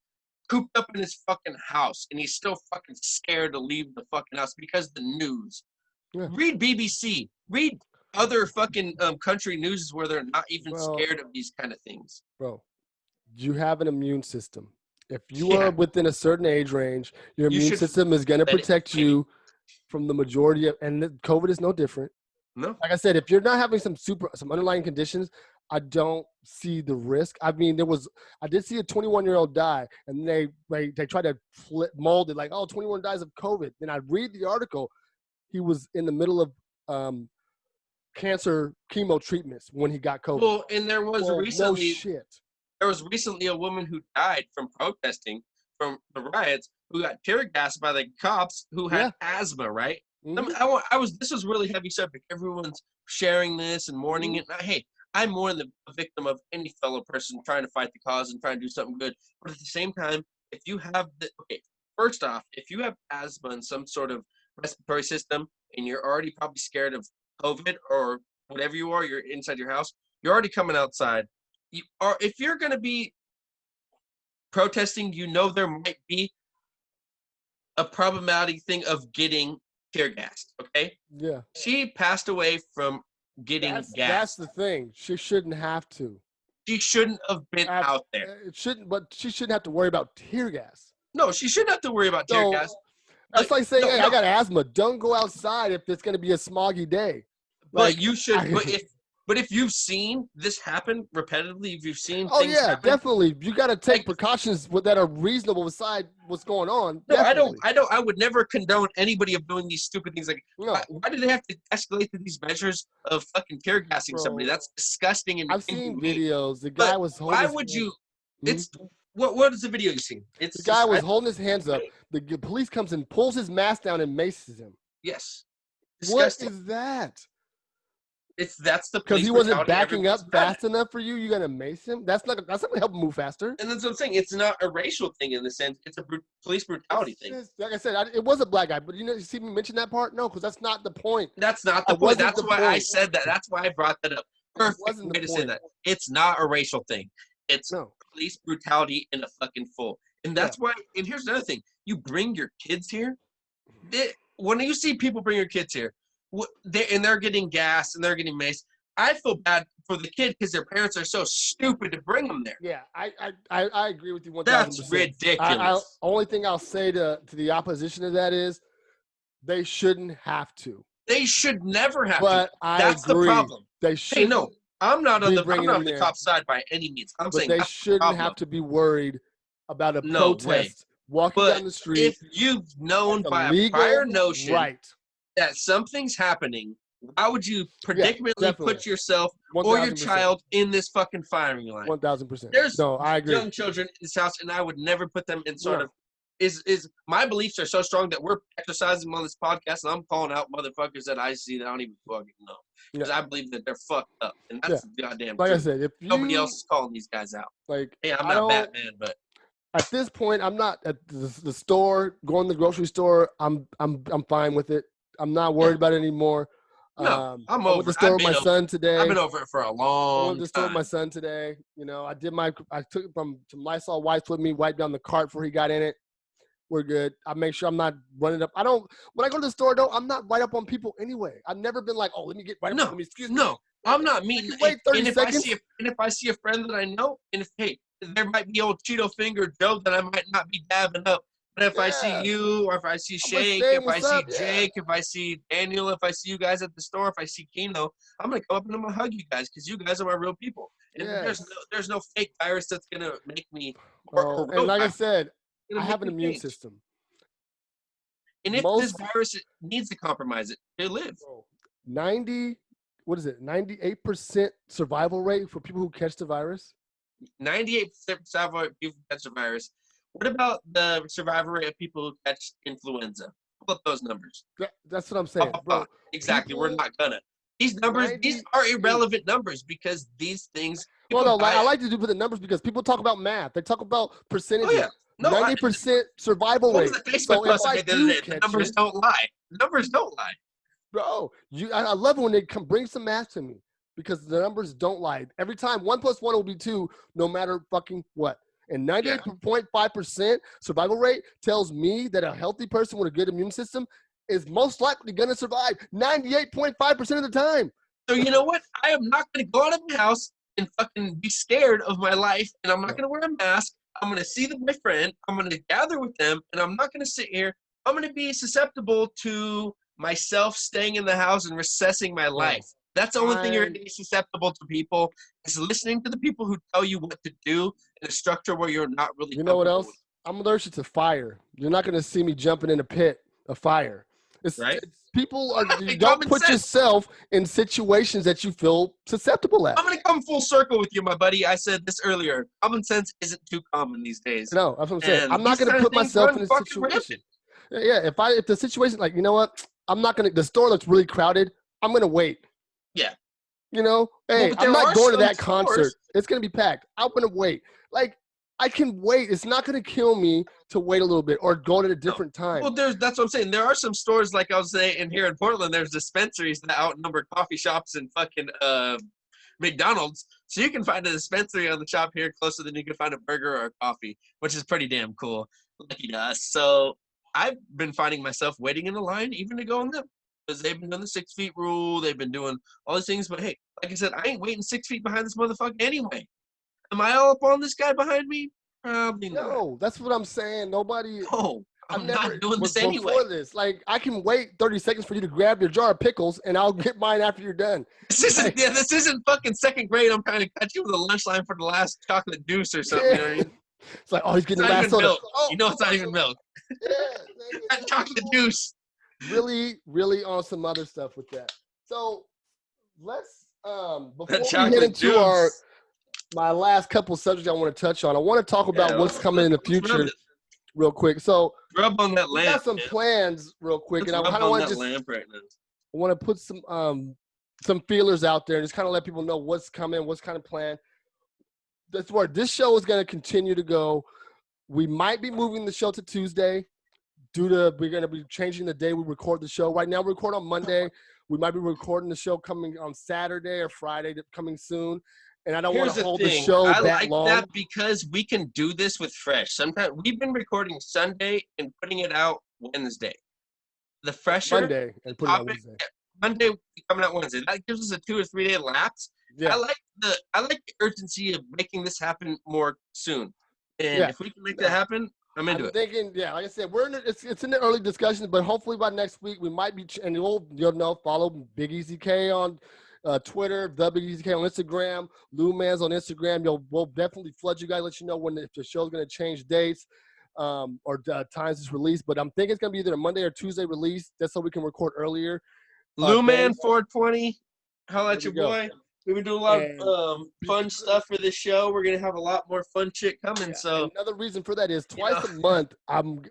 cooped up in his fucking house, and he's still fucking scared to leave the fucking house because the news. Yeah. Read BBC. Read other fucking country news where they're not even scared of these kind of things. Bro, you have an immune system. If you are within a certain age range, your immune system is going to protect you from the majority of, and COVID is no different. No. Like I said, if you're not having some underlying conditions, I don't see the risk. I mean, I did see a 21-year-old die, and they tried to mold it like, 21 dies of COVID. Then I read the article. He was in the middle of cancer chemo treatments when he got COVID. Well, and there was recently, no shit. There was recently a woman who died from protesting from the riots, who got tear gassed by the cops, who had asthma, right? Mm-hmm. This was really heavy subject. Everyone's sharing this and mourning it. Now, hey, I'm more than a victim of any fellow person trying to fight the cause and trying to do something good. But at the same time, if you have first off, if you have asthma and some sort of respiratory system, and you're already probably scared of COVID or whatever you're inside your house, you're already coming outside. If you're going to be protesting, there might be a problematic thing of getting tear gassed, okay? Yeah. She passed away from getting gassed. That's the thing. She shouldn't have to. She shouldn't have been out there. But she shouldn't have to worry about tear gas. No, she shouldn't have to worry about tear gas. That's like saying, I got asthma. Don't go outside if it's going to be a smoggy day. But you should. But if you've seen this happen repetitively, if you've seen things happen, definitely. You got to take precautions that are reasonable beside what's going on. No, definitely. I would never condone anybody of doing these stupid things. Like, why do they have to escalate to these measures of fucking tear gassing somebody? That's disgusting. And I've seen videos. The guy was holding. Why would you? It's what is the video you seen? The guy was holding his hands up. The police comes and pulls his mask down and maces him. Yes. Disgusting. What is that? That's the because he wasn't backing up fast enough for you. You gonna mace him? That's not gonna help him move faster. And that's what I'm saying. It's not a racial thing in the sense. It's a police brutality thing. Like I said, it was a black guy, but you see me mention that part? No, because that's not the point. That's not the point. That's why I said that. That's why I brought that up. Perfect way to say that. It's not a racial thing. It's police brutality in a fucking full. And that's why. And here's another thing. You bring your kids here. When you see people bring your kids here, they're getting gassed and they're getting maced, I feel bad for the kid because their parents are so stupid to bring them there. Yeah, I agree with you 1,000%. That's ridiculous. Only thing I'll say to the opposition to that is they shouldn't have to. They should never have to. That's the problem. They should. Hey, no, I'm not on the cop side by any means. I'm saying they shouldn't have to be worried about a protest walking down the street. If you've known by a prior notion that something's happening, why would you predictably put yourself 1, or your child in this fucking firing line? 1,000%. There's I agree. Young children in this house, and I would never put them in sort of. Is my beliefs are so strong that we're exercising on this podcast, and I'm calling out motherfuckers that I see that I don't even fucking know because I believe that they're fucked up, and that's the goddamn like truth. I said, if nobody else is calling these guys out, hey, I'm not Batman, but at this point, I'm not at the store, going to the grocery store. I'm fine with it. I'm not worried about it anymore. No, I'm over. I went to the store with my son today. I've been over it for a long time. I went to the store with my son today. I took some Lysol wipes with me, wiped down the cart before he got in it. We're good. I make sure I'm not running up. When I go to the store, I'm not right up on people anyway. I've never been like, let me get right up on me. Excuse me. No, I'm not meeting. Wait 30 seconds. If I see a friend that I know, and there might be old Cheeto Finger Joe that I might not be dabbing up. But if I see you, or if I see Shake, if I see Jake, if I see Daniel, if I see you guys at the store, if I see Keno, I'm going to go up and I'm going to hug you guys because you guys are my real people. And there's no fake virus that's going to make me and like I said, I have an immune system. And if this virus needs to compromise it, they live. 98% survival rate for people who catch the virus? 98% survival rate of people who catch the virus. What about the survival rate of people who catch influenza? pull up those numbers. That's what I'm saying, bro. Exactly. We're not gonna. These numbers, these 98. are irrelevant numbers because these things. Well, no, buy I it. like to do for the numbers because people talk about math. They talk about percentages. Oh yeah. No, 90% survival what was rate. the Facebook So if post I I made the other do day? The catch numbers it, don't lie. The numbers don't lie. bro, I love it when they come bring some math to me because the numbers don't lie. Every time 1 + 1 will be 2, no matter fucking what. And 98.5% survival rate tells me that a healthy person with a good immune system is most likely going to survive 98.5% of the time. So you know what? I am not going to go out of my house and fucking be scared of my life, and I'm not going to wear a mask. I'm going to see my friend. I'm going to gather with them, and I'm not going to sit here. I'm going to be susceptible to myself staying in the house and recessing my life. That's the only thing you're going to be susceptible to, people, is listening to the people who tell you what to do in a structure where you're not really. You know what else? I'm allergic to fire. You're not going to see me jumping in a pit of fire. Right? People are. You don't put yourself in situations that you feel susceptible at. I'm going to come full circle with you, my buddy. I said this earlier. Common sense isn't too common these days. No, that's what I'm saying. I'm not going to put myself in a situation. Yeah, if the situation, like, you know what? I'm not going to. The store looks really crowded. I'm going to wait. Yeah. You know, hey, I'm not going to that concert. It's going to be packed. I'm going to wait. Like, I can wait. It's not going to kill me to wait a little bit or go at a different time. Well, that's what I'm saying. There are some stores, like I was saying, here in Portland, there's dispensaries that outnumber coffee shops and fucking McDonald's. So you can find a dispensary on the shop here closer than you can find a burger or a coffee, which is pretty damn cool. Lucky to us. So I've been finding myself waiting in the line even to go on them. Because they've been doing the 6 feet rule. They've been doing all these things. But, hey, like I said, I ain't waiting 6 feet behind this motherfucker anyway. Am I all up on this guy behind me? Probably not. No, that's what I'm saying. Nobody. No, I'm not doing this anyway. Before this, like, I can wait 30 seconds for you to grab your jar of pickles, and I'll get mine after you're done. This isn't fucking second grade. I'm trying to catch you with a lunch line for the last chocolate deuce or something. You know what I mean? It's like, oh, he's getting the last soda. Oh, you know it's not even milk. That chocolate deuce. Really, really on some other stuff with that. So let's before we get into my last couple subjects I want to touch on, I want to talk about what's coming in the future real quick. So rub on that lamp. We got some plans real quick, and I kind of want to I want to put some feelers out there and just kind of let people know what's coming, what's kind of planned. That's where this show is going to continue to go. We might be moving the show to Tuesday. We're going to be changing the day we record the show. Right now, we record on Monday. We might be recording the show coming on Saturday or Friday, coming soon. And I don't want to hold the show that long. I like that because we can do this with fresh. Sometimes we've been recording Sunday and putting it out Wednesday. The fresher Monday and putting it out Wednesday. Monday coming out Wednesday. That gives us a 2 or 3 day lapse. Yeah. I like the urgency of making this happen more soon. And if we can make that happen, I'm into it. Thinking, like I said, it's in the early discussions, but hopefully by next week we might be, and you'll know, follow Big Easy K on Twitter, the Big Easy K on Instagram, Lou Manz on Instagram. We'll definitely flood you guys, let you know if the show's going to change dates or times it's released. But I'm thinking it's going to be either a Monday or Tuesday release, just so we can record earlier. Lou Man 420, holla at your boy. We've been doing a lot of fun stuff for this show. We're gonna have a lot more fun shit coming. So another reason for that is twice a month,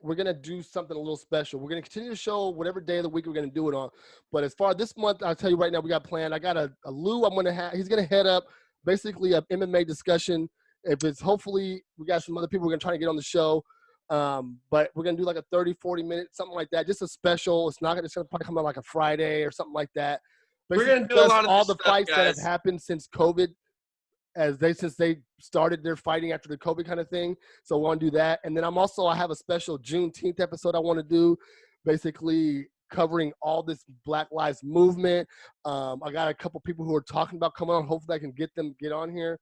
we're gonna do something a little special. We're gonna continue to show whatever day of the week we're gonna do it on. But as far as this month, I'll tell you right now, we got planned. I got a Lou. He's gonna head up basically a MMA discussion. If it's hopefully we got some other people we're gonna try to get on the show. But we're gonna do like a 30-40 minute something like that. Just a special. It's gonna probably come out like a Friday or something like that. Basically, we're gonna do a lot of all the stuff, fights guys, that have happened since COVID, since they started their fighting after the COVID kind of thing. So I want to do that, and then I have a special Juneteenth episode I want to do, basically covering all this Black Lives Movement. I got a couple people who are talking about coming on. Hopefully, I can get on here.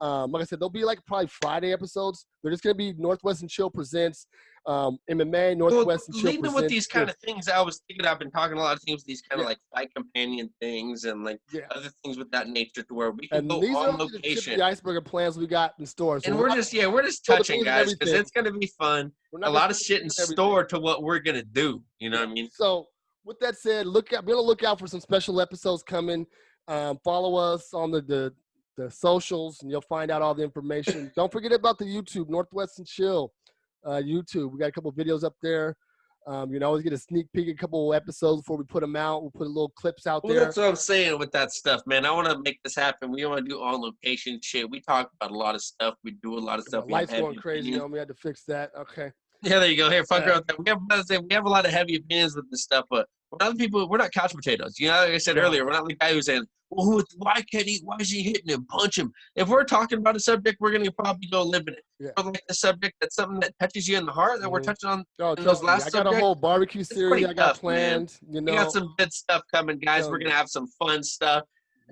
Like I said, they'll be like probably Friday episodes. They're just going to be Northwest and Chill presents MMA, Northwest and Chill presents. Leading with these kind of things, I was thinking I've been talking a lot of things, these kind of like fight companion things and like other things with that nature to where we can go on location. The iceberg of plans we got in store. So and we're just touching, guys, because it's going to be fun. A lot of shit in store to what we're going to do. You know what I mean? So with that said, be on the lookout for some special episodes coming. Follow us on the socials, and you'll find out all the information. Don't forget about the YouTube, Northwest and Chill YouTube. We got a couple videos up there. Always get a sneak peek a couple episodes before we put them out. We'll put little clips out Well, there. that's what I'm saying with that stuff, man. I want to make this happen. We want to do on location shit. We talk about a lot of stuff. We do a lot of stuff. My We have lights going heavy crazy opinions. on me. I had to fix that. Okay. Yeah, there you go. Here, fuck around with that. We have a lot of heavy opinions with this stuff, but we're not couch potatoes. Like I said earlier, we're not the guy who's saying, well, why is he hitting him? Punch him. If we're talking about a subject, we're going to probably go live in it. Yeah. Or like the subject that's something that touches you in the heart that we're touching on in those last I got a whole barbecue series I got planned. Man. We got some good stuff coming, guys. We're going to have some fun stuff.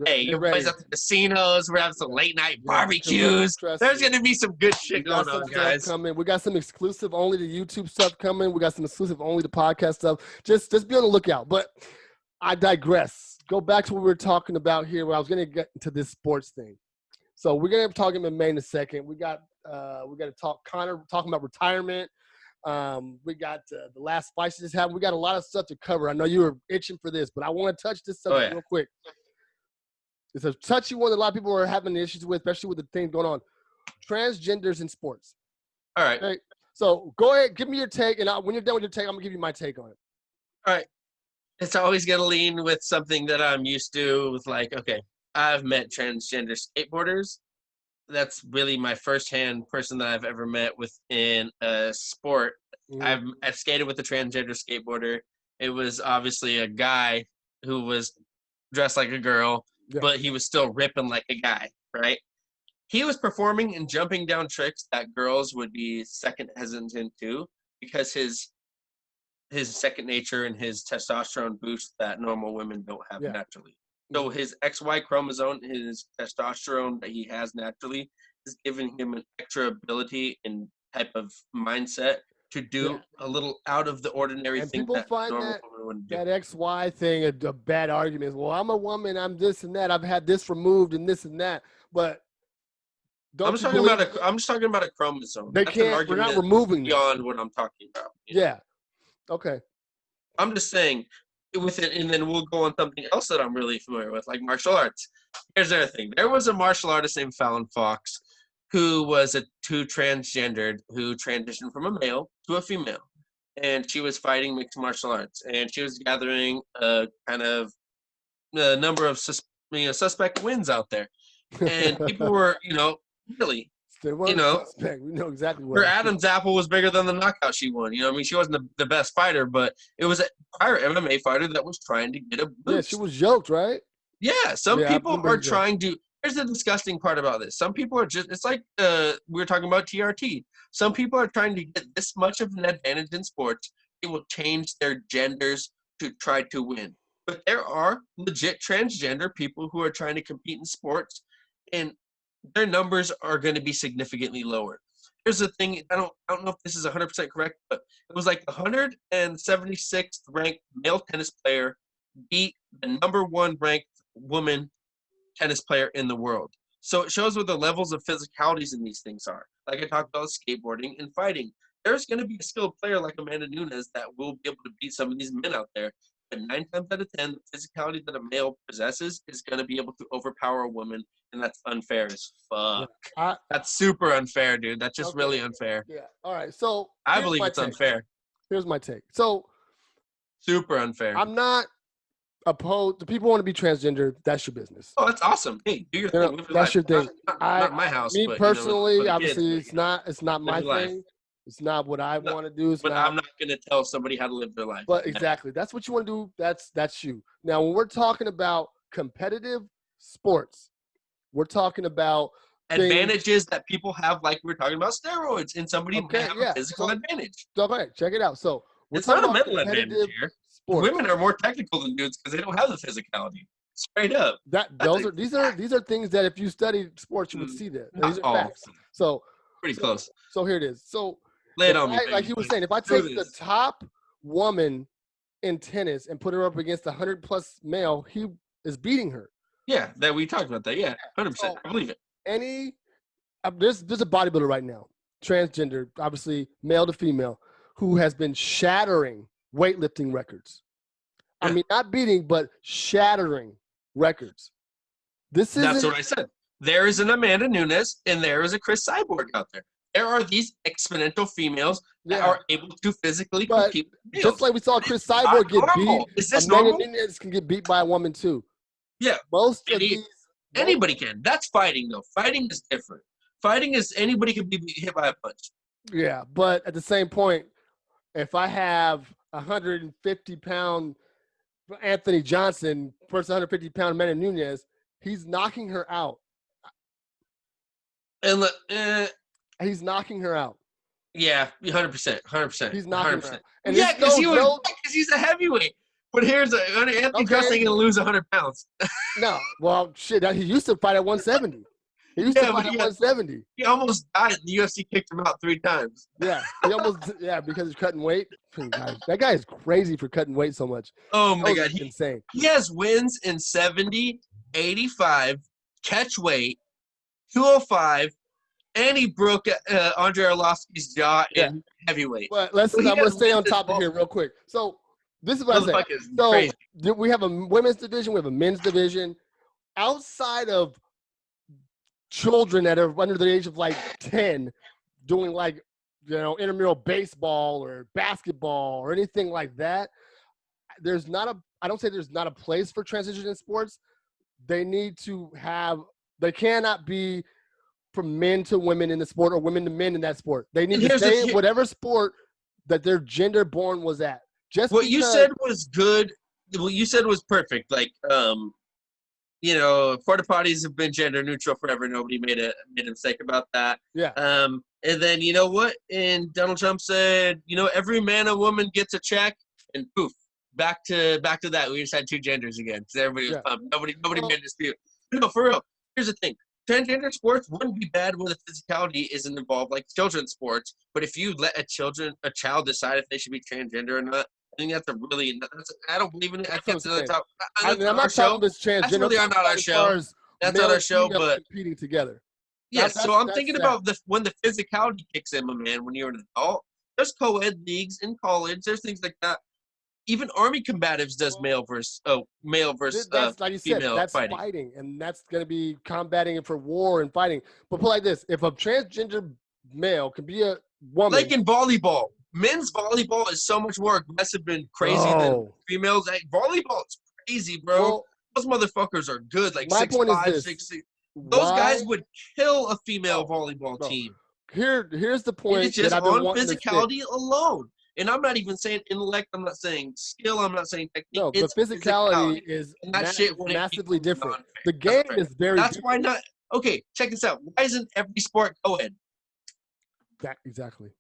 Hey, your boys at the casinos. We're having some late night barbecues. There's going to be some good shit going on, guys. Coming. We got some exclusive only to YouTube stuff coming. We got some exclusive only to podcast stuff. Just be on the lookout. But I digress. Go back to what we were talking about here. Where I was going to get into this sports thing. So we're going to talk MMA in a second. We got to talk Connor talking about retirement. We got the last fights just happened. We got a lot of stuff to cover. I know you were itching for this, but I want to touch this subject real quick. It's a touchy one that a lot of people are having issues with, especially with the things going on. Transgenders in sports. All right. Okay? So go ahead, give me your take, and when you're done with your take, I'm going to give you my take on it. All right. It's always going to lean with something that I'm used to with okay, I've met transgender skateboarders. That's really my firsthand person that I've ever met within a sport. Mm. I've skated with a transgender skateboarder. It was obviously a guy who was dressed like a girl, but he was still ripping like a guy, right? He was performing and jumping down tricks that girls would be second hesitant to because his second nature and his testosterone boost that normal women don't have naturally. So his XY chromosome, his testosterone that he has naturally, is giving him an extra ability and type of mindset to do a little out of the ordinary thing that normal women wouldn't do. That XY thing a bad argument. Well, I'm a woman, I'm this and that. I've had this removed and this and that. But I'm just talking about a chromosome. We're not removing beyond what I'm talking about. Yeah. Okay. I'm just saying with it, and then we'll go on something else that I'm really familiar with, like martial arts. Here's the other thing. There was a martial artist named Fallon Fox who was transgendered, who transitioned from a male to a female. And she was fighting mixed martial arts. And she was gathering a number of suspect wins out there. And people were, really, suspect. We know exactly what her Adam's apple was bigger than the knockout she won. She wasn't the best fighter, but it was a prior MMA fighter that was trying to get a boost. Yeah, she was yoked, right? Yeah, some people are trying to. Here's the disgusting part about this. Some people are it's like we were talking about TRT. Some people are trying to get this much of an advantage in sports. They will change their genders to try to win. But there are legit transgender people who are trying to compete in sports, and their numbers are going to be significantly lower. Here's the thing. I don't know if this is 100% correct, but it was like the 176th ranked male tennis player beat the number 1 ranked woman tennis player in the world. So it shows what the levels of physicalities in these things are. Like I talked about skateboarding and fighting. There's going to be a skilled player like Amanda Nunes that will be able to beat some of these men out there. But 9 times out of 10, the physicality that a male possesses is going to be able to overpower a woman, and that's unfair as fuck. That's super unfair, dude. That's just really unfair. Yeah. All right. So I believe it's unfair. Here's my take. So super unfair. I'm not opposed. The people want to be transgender. That's your business. Oh, that's awesome. Hey, do your thing. That's your thing. Not my house. Me but, personally, obviously, it's not my thing. It's not what I want to do. I'm not going to tell somebody how to live their life. But exactly, that's what you want to do. That's you. Now, when we're talking about competitive sports, we're talking about advantages that people have, like we're talking about steroids, and somebody might have a physical advantage. Okay, check it out. So it's not a mental advantage here. Sports. Women are more technical than dudes because they don't have the physicality. Straight up. These are things that if you study sports, you would see that. These are facts. So pretty close. So here it is. So lay it on me, like he was saying, if I take the top woman in tennis and put her up against a 100+ male, he is beating her. Yeah, that we talked about that. Yeah, 100%. So, I believe it. There's a bodybuilder right now, transgender, obviously male to female, who has been shattering weightlifting records. Yeah. I mean, not beating, but shattering records. That's what I said. There is an Amanda Nunes and there is a Chris Cyborg out there. there are these exponential females that Yeah. are able to physically But compete with males. just like we saw Chris Not Cyborg get beat, normal. Is this Amanda normal? Nunes can get beat by a woman too. Yeah. Most of these, Anybody can. That's fighting, though. Fighting is different. Fighting is anybody can be hit by a punch. yeah. But at the same point, if I have 150-pound Anthony Johnson versus 150-pound Amanda Nunes, he's knocking her out. And He's knocking her out. yeah, 100%, 100%. He's knocking 100%. her out. And Yeah, because no, he's a heavyweight. But here's Anthony Johnson ain't gonna lose 100 pounds. No, well, shit. He used to fight at 170. He used to fight at 170. He almost died. The UFC kicked him out 3 times. Yeah, he almost because he's cutting weight. That guy is crazy for cutting weight so much. Oh my God, insane. He has wins in 70, 85, catch weight, 205, and he broke Andre Arlovsky's jaw in heavyweight. But I'm going to stay on top of here real quick. So this is what I say. So we have a women's division. We have a men's division. Outside of children that are under the age of like 10 doing like, intramural baseball or basketball or anything like that, I don't say there's not a place for transition in sports. They cannot be from men to women in the sport or women to men in that sport. They need to stay in whatever sport that their gender born was at. You said was good. What you said was perfect. Like, porta potties have been gender neutral forever. Nobody made a mistake about that. Yeah. And then you know what? And Donald Trump said, every man and woman gets a check, and poof, back to that. We just had 2 genders again because everybody was pumped. Nobody made a dispute. No, for real. Here's the thing. Transgender sports wouldn't be bad when the physicality isn't involved like children's sports. But if you let a child decide if they should be transgender or not, I think I don't believe in it. I can't say that's I'm not talking about transgender. That's really not our show. That's not our show, but competing together. Yes, so I'm thinking about when the physicality kicks in, my man. When you're an adult, there's co-ed leagues in college. There's things like that. Even Army combatives does male versus like you said, female that's fighting, and that's going to be combating it for war and fighting. But put like this: if a transgender male can be a woman, like in volleyball, men's volleyball is so much more aggressive and crazy than females. Like, volleyball is crazy, bro. Well, those motherfuckers are good. Like my 6'5", point is this. 6'6". Those guys would kill a female volleyball team. Here's the point. It's just on physicality alone. And I'm not even saying intellect. I'm not saying skill. I'm not saying technique. No, but physicality is massively different. The game is very That's different. why not. Okay, check this out. Why isn't every sport co-ed? Exactly.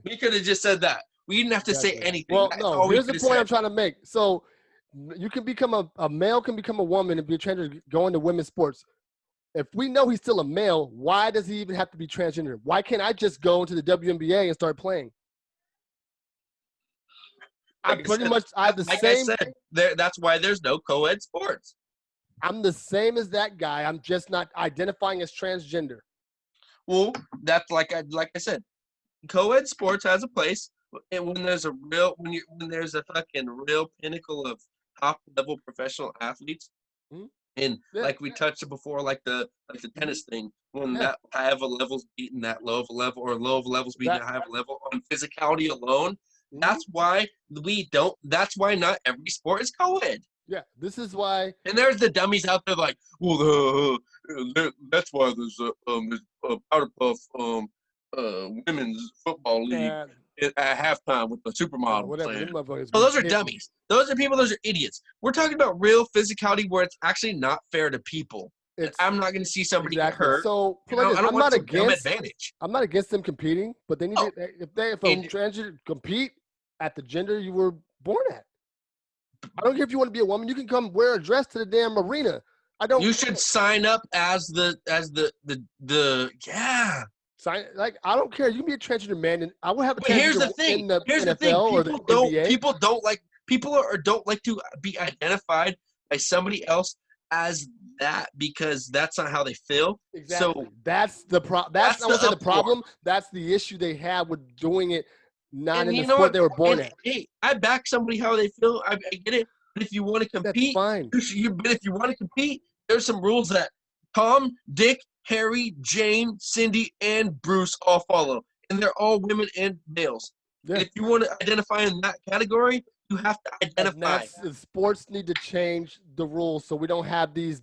We could have just said that. We didn't have to say anything. Well, no, here's the point I'm trying to make. So you can become a male can become a woman and be a transgender going to women's sports. If we know he's still a male, why does he even have to be transgender? Why can't I just go into the WNBA and start playing? That's why there's no co-ed sports. I'm the same as that guy. I'm just not identifying as transgender. Well, that's like I said, co-ed sports has a place, and when there's a fucking real pinnacle of top level professional athletes, and like we touched before, like the tennis thing, when that high of a level's beating that low of a level, or low of a level's beating that high of a level on physicality alone. That's why that's why not every sport is co-ed. Yeah, this is why. And there's the dummies out there like, well, that's why there's a powder puff women's football league at halftime with the supermodel playing. So those are dummies. Those are idiots. We're talking about real physicality where it's actually not fair to people. I'm not going to see somebody get hurt. So I don't want some dumb advantage. I'm not against them competing, but they need to, if a transgender compete at the gender you were born at. I don't care if you want to be a woman. You can come wear a dress to the damn arena. You should sign up as the Sign I don't care. You can be a transgender man, and I would have a transgender here's the thing. in the here's NFL the thing. or the NBA. People don't like to be identified by somebody else as that because that's not how they feel. Exactly. So that's the problem. That's not the problem. That's the issue they have with doing it. Not in the sport they were born at. Hey, I back somebody how they feel. I get it. But if you want to compete, that's fine. But if you want to compete, there's some rules that Tom, Dick, Harry, Jane, Cindy, and Bruce all follow. And they're all women and males. Yeah. And if you want to identify in that category, you have to identify. Sports need to change the rules so we don't have these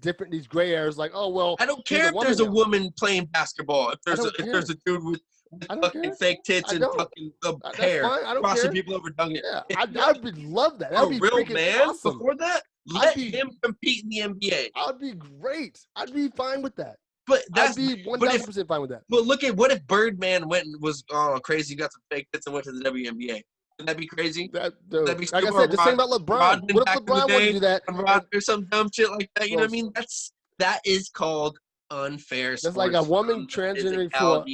gray areas like, oh, well. I don't care if there's a woman playing basketball. If there's a dude with fucking fake tits and fucking hair crossing people over dunking. Yeah, I would love that. That would be real freaking man awesome. Before that, let him compete in the NBA. That would be great. I'd be fine with that. But I'd be 1,000% fine with that. But what if Birdman went and was crazy, got some fake tits and went to the WNBA? Would that be crazy? That'd be like I said, the same about LeBron. What if LeBron wanted to do that? Or some dumb shit like that. You know what I mean? That is called unfair. That's like a woman transgendering for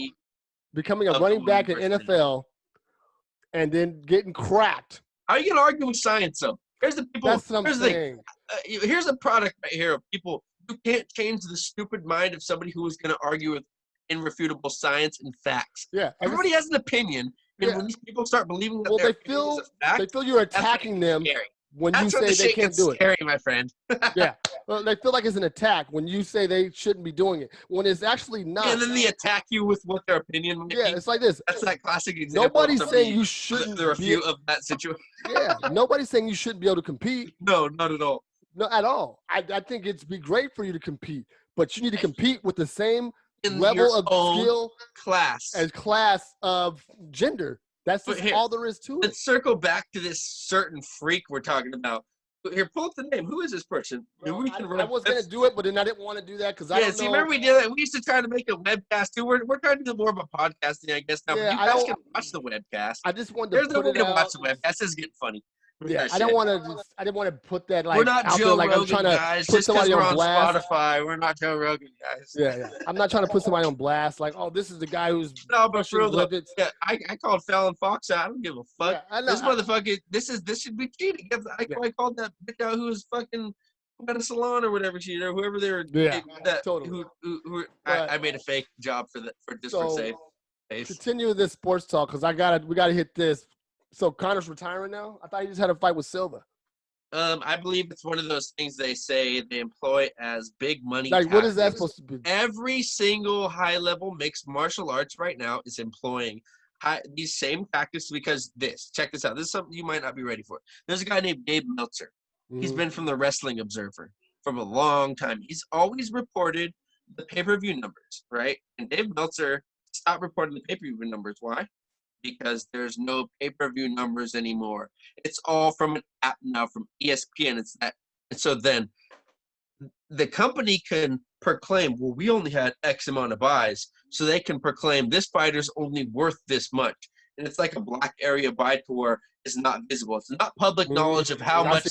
becoming a running back in NFL and then getting cracked. How are you gonna argue with science though? Here's the people. That's what I'm saying. Here's a product right here of people. You can't change the stupid mind of somebody who is going to argue with irrefutable science and facts. Yeah, everybody has an opinion, and when these people start believing that they feel you're attacking them when you say they can't do it. Scary, my friend. Yeah, well, they feel like it's an attack when you say they shouldn't be doing it when it's actually not. And then they attack you with what their opinion might be. Yeah, it's like this. That's that classic example. Nobody's saying you shouldn't. The refute of that situation. Yeah, nobody's saying you shouldn't be able to compete. No, not at all. No, at all. I think it'd be great for you to compete, but you need to compete with the same level of skill class of gender. That's just all there is to it. Let's circle back to this certain freak we're talking about. Here, pull up the name. Who is this person? Well, I was going to do it, but then I didn't want to do that because I don't know. Remember we did that? We used to try to make a webcast too. We're trying to do more of a podcasting, I guess, now. Yeah, but you guys can watch the webcast. I just wanted to put it out. Watch the webcast. This is getting funny. Yeah, I didn't want to put that like. We're not out Joe there, like Rogan, I'm trying to guys. put somebody on blast. Spotify, we're not Joe Rogan, guys. Yeah. I'm not trying to put somebody on blast. Like, oh, this is the guy who's. No, but for real, yeah, I called Fallon Fox out. I don't give a fuck. Yeah, this motherfucker. This should be cheating. I called that bitch out who was fucking at a salon or whatever she or whoever they were. Yeah, that, totally. I made a fake job for safe. Continue this sports talk because we gotta hit this. So Connor's retiring now. I thought he just had a fight with Silva. I believe it's one of those things they say they employ as big money. Like, what is that supposed to be? Every single high-level mixed martial arts right now is employing these same tactics because check this out. This is something you might not be ready for. There's a guy named Dave Meltzer. Mm-hmm. He's been from the Wrestling Observer from a long time. He's always reported the pay-per-view numbers, right? And Dave Meltzer stopped reporting the pay-per-view numbers. Why? Because there's no pay-per-view numbers anymore. It's all from an app now from ESPN. It's that. And so then the company can proclaim, well, we only had X amount of buys. So they can proclaim this fighter's only worth this much. And it's like a black area buy to where it's not visible. It's not public knowledge of how much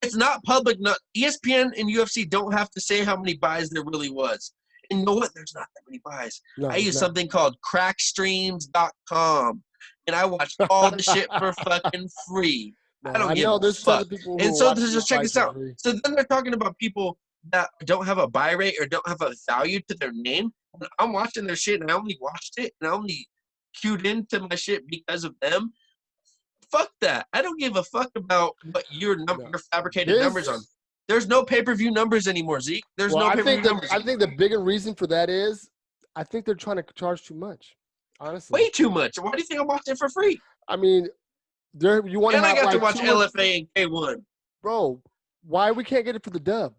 it's not public. ESPN and UFC don't have to say how many buys there really was. And you know what? There's not that many buys. I use something called crackstreams.com, and I watch all the shit for fucking free. I don't give a fuck. And so just check this out. So then they're talking about people that don't have a buy rate or don't have a value to their name. And I'm watching their shit, and I only watched it, and I only queued into my shit because of them. Fuck that. I don't give a fuck about what your fabricated numbers on. There's no pay-per-view numbers anymore, Zeke. There's no pay-per-view numbers. I think the bigger reason for that is I think they're trying to charge too much, honestly. Way too much. Why do you think I'm watching it for free? I mean, you want to have I got to watch LFA and K1. Bro, why we can't get it for the dub?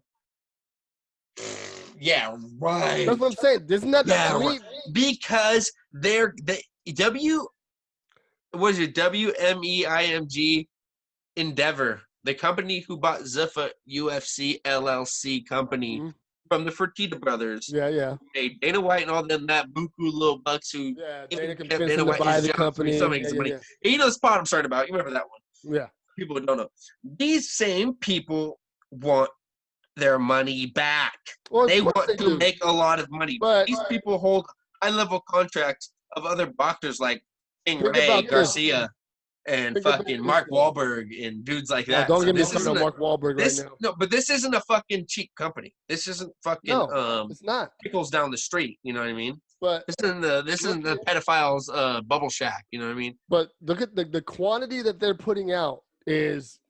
Yeah, right. That's what I'm saying. Isn't that right? Because WMEIMG Endeavor, the company who bought Zuffa UFC LLC company from the Fertitta brothers. Yeah. Hey, Dana White and all them, that buku little bucks who Dana convinced him to buy the company. Yeah. You know the spot I'm starting about. You remember that one? Yeah. People who don't know. These same people want their money back. Well, they want to make a lot of money. But these people hold high-level contracts of other boxers like King Ray Garcia. And fucking Mark Wahlberg and dudes like that. Don't get me started on Mark Wahlberg right now. No, but this isn't a fucking cheap company. This isn't fucking it's not. Pickles down the street. You know what I mean? But this isn't the pedophiles bubble shack. You know what I mean? But look at the quantity that they're putting out is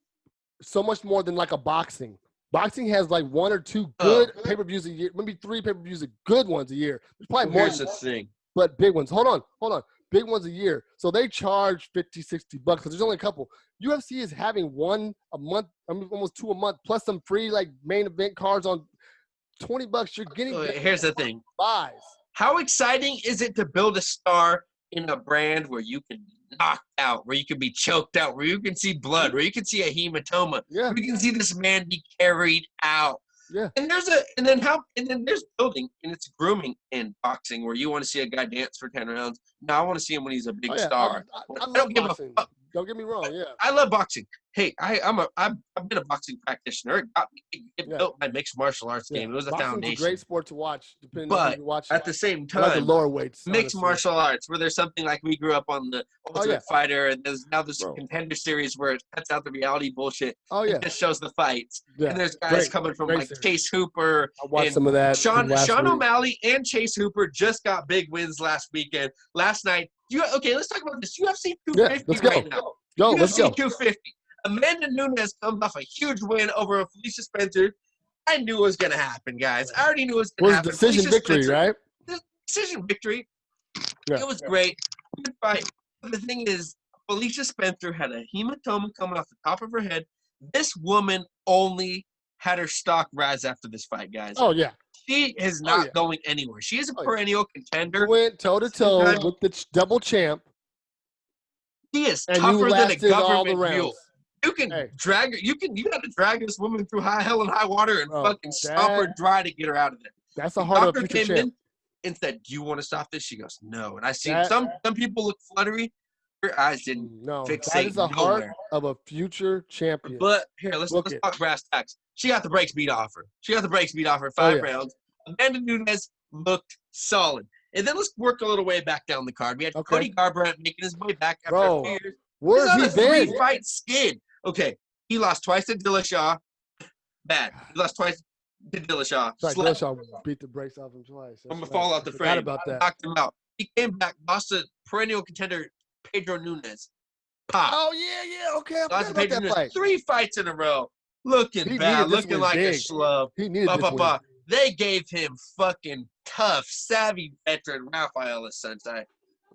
so much more than like a boxing. Boxing has like 1 or 2 good pay-per-views a year, maybe 3 pay-per-views, good ones a year. There's probably more. Here's the thing. But big ones. Hold on. Big ones a year. So they charge $50, $60 because there's only a couple. UFC is having 1 a month, I mean, almost 2 a month, plus some free like main event cards on $20. You're getting. Here's the thing. Buys. How exciting is it to build a star in a brand where you can be knocked out, where you can be choked out, where you can see blood, where you can see a hematoma, where you can see this man be carried out. Yeah. And there's building and it's grooming in boxing where you want to see a guy dance for 10 rounds. No, I want to see him when he's a big star. I don't give boxing. Don't get me wrong, yeah. I love boxing. Hey, I've been a boxing practitioner. It built my mixed martial arts game. It was a foundation. It's a great sport to watch, depending on who you watch. At the same time, like the lower weights, mixed martial arts, where there's something like we grew up on the Ultimate Fighter, and there's now this Contender Series where it cuts out the reality bullshit. It just shows the fights. And there's guys coming from like series. Chase Hooper. I watched some of that. Sean O'Malley and Chase Hooper just got big wins last weekend. Last night. Let's talk about this. UFC 250 right now. Let's go. 250. Amanda Nunes comes off a huge win over Felicia Spencer. I knew it was going to happen, guys. I already knew it was going to happen. It was a decision victory, right? Decision victory. Yeah. It was great. Good fight. But the thing is, Felicia Spencer had a hematoma coming off the top of her head. This woman only had her stock rise after this fight, guys. Oh, yeah. She is not going anywhere. She is a perennial contender. Went toe-to-toe with the double champ. She is tougher than a government mule. You can drag her. You got to drag this woman through hell and high water and fucking stomp her dry to get her out of there. That's a hard doctor came in and said, "Do you want to stop this?" She goes, "No." And I see some people look fluttery. Her eyes didn't fixate. That is the heart of a future champion. But here, let's talk brass tacks. She got the brakes beat off her. 5 rounds. Amanda Nunes looked solid. And then let's work a little way back down the card. We had Cody Garbrandt making his way back after a few years. Where's he been? 3-fight skid. Okay, he lost twice to Dillashaw. Bad. He lost twice to Dillashaw. Dillashaw beat the brakes off him twice. I'm going to fall out the frame. About that. Knocked him out. He came back, lost to perennial contender Pedro Nunes. Pop. Oh, yeah. Okay, I forgot about that fight. 3 fights in a row. Looking bad. Looking like a schlub. He needed this win. They gave him fucking tough, savvy veteran Rafael Assunção.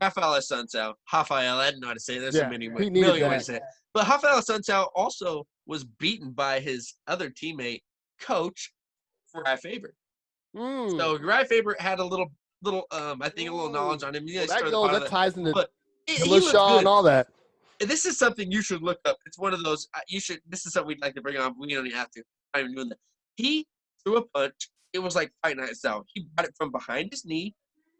Rafael, I didn't know how to say it. There's so many million ways to say it. But Rafael Assunção also was beaten by his other teammate, coach, Uriah Faber. So Uriah Faber had a little I think a little knowledge on him. That ties into Dillashaw and all that. This is something you should look up. It's one of those this is something we'd like to bring on, but we don't even have to. I'm not even doing that. He threw a punch. It was like Fight Night style. He got it from behind his knee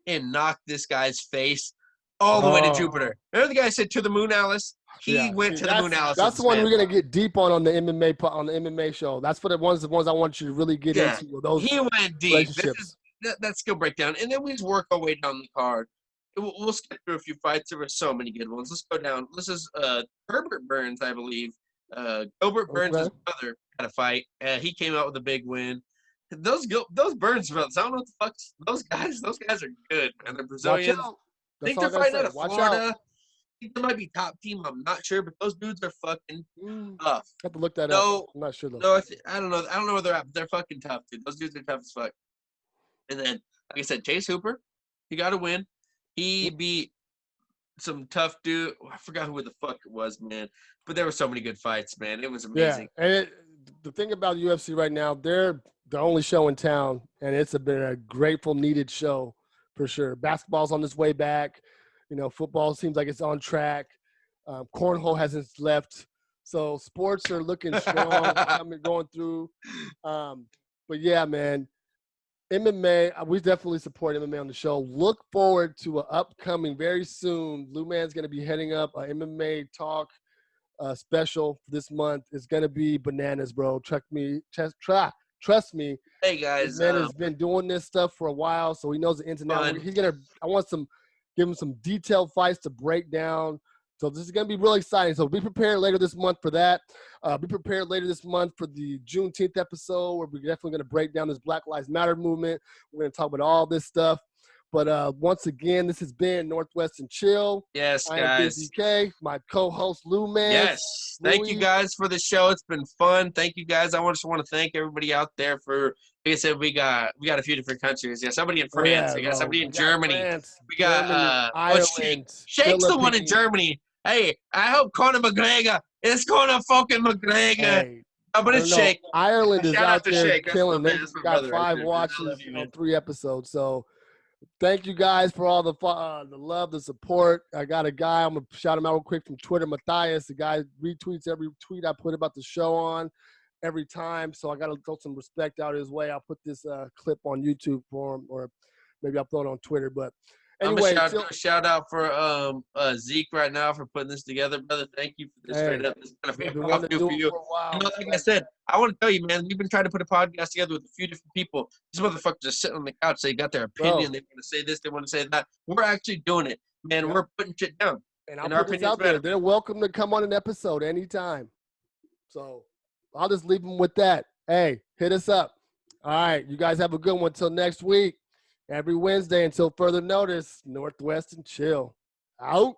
and knocked this guy's face all the way to Jupiter. Remember the guy said to the moon, Alice? He went to the moon, Alice. That's the one we're gonna get deep on the MMA show. That's what the ones I want you to really get into. He went deep. That skill breakdown, and then we just work our way down the card. We'll skip through a few fights. There were so many good ones. Let's go down. This is Herbert Burns, I believe. Gilbert Burns' brother had a fight. He came out with a big win. Those Burns brothers, I don't know what the fuck. Those guys are good, man. They're Brazilians. I think they're fighting out of Florida. I think they might be top team. I'm not sure, but those dudes are fucking tough. I have to look that up. I'm not sure though. No, I don't know. I don't know where they're at, but they're fucking tough, dude. Those dudes are tough as fuck. And then, like I said, Chase Hooper, he got a win. He beat some tough dude. I forgot who the fuck it was, man. But there were so many good fights, man. It was amazing. Yeah, and the thing about UFC right now, they're the only show in town, and it's been a grateful, needed show for sure. Basketball's on its way back. Football seems like it's on track. Cornhole hasn't left. So sports are looking strong, going through. But, yeah, man, MMA, we definitely support MMA on the show. Look forward to an upcoming very soon. Lou Man's going to be heading up an MMA talk special this month. It's going to be bananas, bro. Trust me. Hey, guys. This man has been doing this stuff for a while, so he knows the ins and outs. Give him some detailed fights to break down. So this is going to be really exciting. So be prepared later this month for that. Be prepared later this month for the Juneteenth episode where we're definitely going to break down this Black Lives Matter movement. We're going to talk about all this stuff. But once again, this has been Northwest and Chill. Yes, I am guys. Busy K, my co-host Lou Manz. Yes. Thank you guys for the show. It's been fun. Thank you guys. I just want to thank everybody out there for, like I said, we got a few different countries. Yeah, somebody in France. We got somebody in Germany. France, We got Germany, Ireland, Shake's the one in Germany. Hey, I hope Conor McGregor. It's Conor fucking McGregor. Hey, But it's Shake. Ireland is Shout out to there Shake. killing. They That's my got brother 5 right there, watches I love you, on 3 episodes. So thank you guys for all the love, the support. I got a guy, I'm going to shout him out real quick from Twitter, Matthias. The guy retweets every tweet I put about the show on every time. So I got to throw some respect out his way. I'll put this clip on YouTube for him, or maybe I'll throw it on Twitter. But anyway, I'm gonna shout out for Zeke right now for putting this together, brother. Thank you for this. Straight up, this is kind of impromptu for you. For a while. Like I said, I want to tell you, man, we've been trying to put a podcast together with a few different people. These motherfuckers are sitting on the couch. They got their opinion. They want to say this. They want to say that. We're actually doing it, man. We're putting shit down. And I'll put this out there. They're welcome to come on an episode anytime. So I'll just leave them with that. Hey, hit us up. All right. You guys have a good one. Till next week. Every Wednesday until further notice, Northwest and Chill. Out.